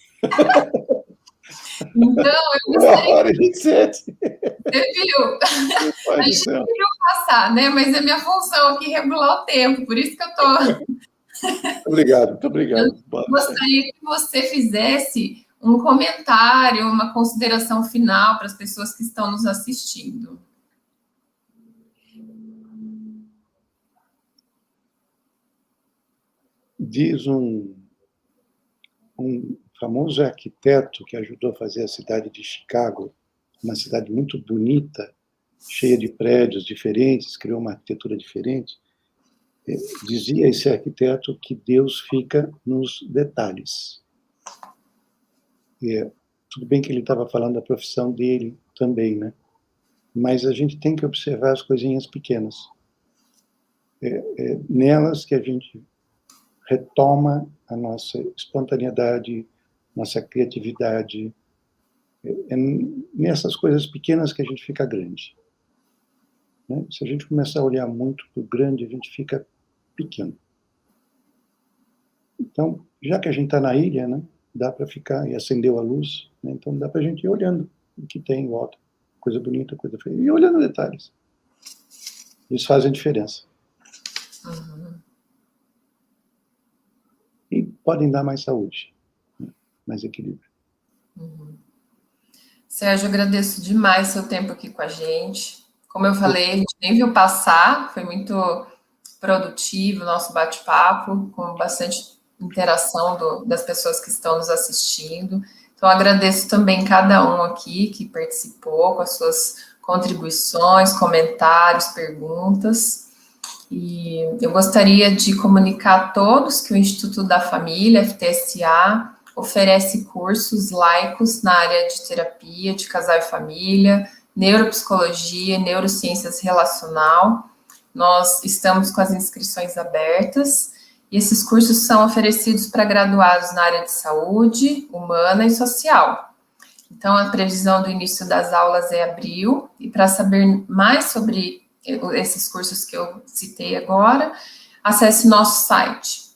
Então, eu gostaria... 1h27. Você viu? A gente não queria passar, né? Mas é minha função aqui regular o tempo, por isso que eu tô... Obrigado, muito obrigado. Eu gostaria que você fizesse um comentário, uma consideração final para as pessoas que estão nos assistindo. Diz um famoso arquiteto que ajudou a fazer a cidade de Chicago, uma cidade muito bonita, cheia de prédios diferentes, criou uma arquitetura diferente. Dizia esse arquiteto que Deus fica nos detalhes. Tudo bem que ele estava falando da profissão dele também, né? Mas a gente tem que observar as coisinhas pequenas. Nelas que a gente retoma a nossa espontaneidade, nossa criatividade. Nessas coisas pequenas que a gente fica grande. Né? Se a gente começar a olhar muito para o grande, a gente fica pequeno. Então, já que a gente está na ilha, né, dá para ficar, e acendeu a luz, né, então dá para a gente ir olhando o que tem em volta. Coisa bonita, coisa feia. E olhando detalhes. Isso faz a diferença. Uhum. E podem dar mais saúde, né, mais equilíbrio. Uhum. Sérgio, eu agradeço demais seu tempo aqui com a gente. Como eu falei, a gente nem viu passar, foi muito produtivo o nosso bate-papo, com bastante interação das pessoas que estão nos assistindo. Então, agradeço também cada um aqui que participou, com as suas contribuições, comentários, perguntas. E eu gostaria de comunicar a todos que o Instituto da Família, FTSA, oferece cursos laicos na área de terapia de casal e família, neuropsicologia, neurociências relacional. Nós estamos com as inscrições abertas e esses cursos são oferecidos para graduados na área de saúde, humana e social. Então, a previsão do início das aulas é abril, e para saber mais sobre esses cursos que eu citei agora, acesse nosso site.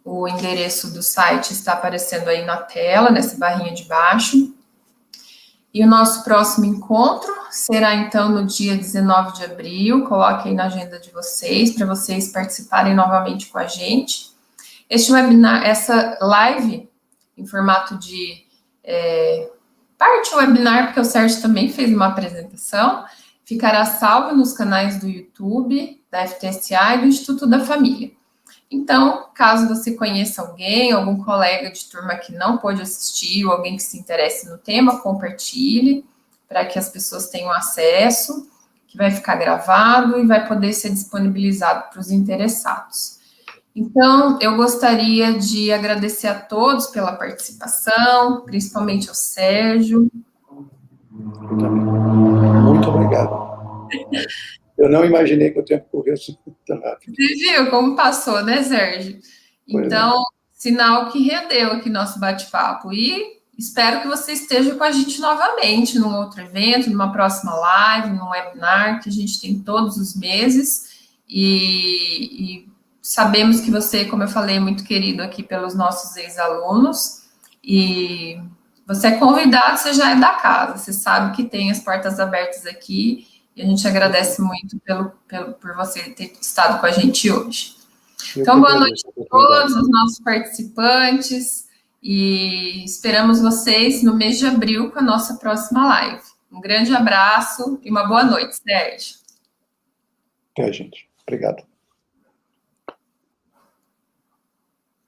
O endereço do site está aparecendo aí na tela, nessa barrinha de baixo. E o nosso próximo encontro será, então, no dia 19 de abril. Coloque aí na agenda de vocês, para vocês participarem novamente com a gente. Este webinar, essa live, em formato de parte webinar, porque o Sérgio também fez uma apresentação, ficará salvo nos canais do YouTube, da FTSA e do Instituto da Família. Então, caso você conheça alguém, algum colega de turma que não pôde assistir, ou alguém que se interesse no tema, compartilhe, para que as pessoas tenham acesso, que vai ficar gravado e vai poder ser disponibilizado para os interessados. Então, eu gostaria de agradecer a todos pela participação, principalmente ao Sérgio. Muito obrigado. Eu não imaginei que o tempo corresse tão rápido. Você viu como passou, né, Sérgio? Então, sinal que rendeu aqui nosso bate-papo. E espero que você esteja com a gente novamente num outro evento, numa próxima live, num webinar, que a gente tem todos os meses. E sabemos que você, como eu falei, é muito querido aqui pelos nossos ex-alunos. E você é convidado, você já é da casa. Você sabe que tem as portas abertas aqui. E a gente agradece muito por você ter estado com a gente hoje. Então, boa noite a todos os nossos participantes e esperamos vocês no mês de abril com a nossa próxima live. Um grande abraço e uma boa noite, Sérgio. Até, gente. Obrigado.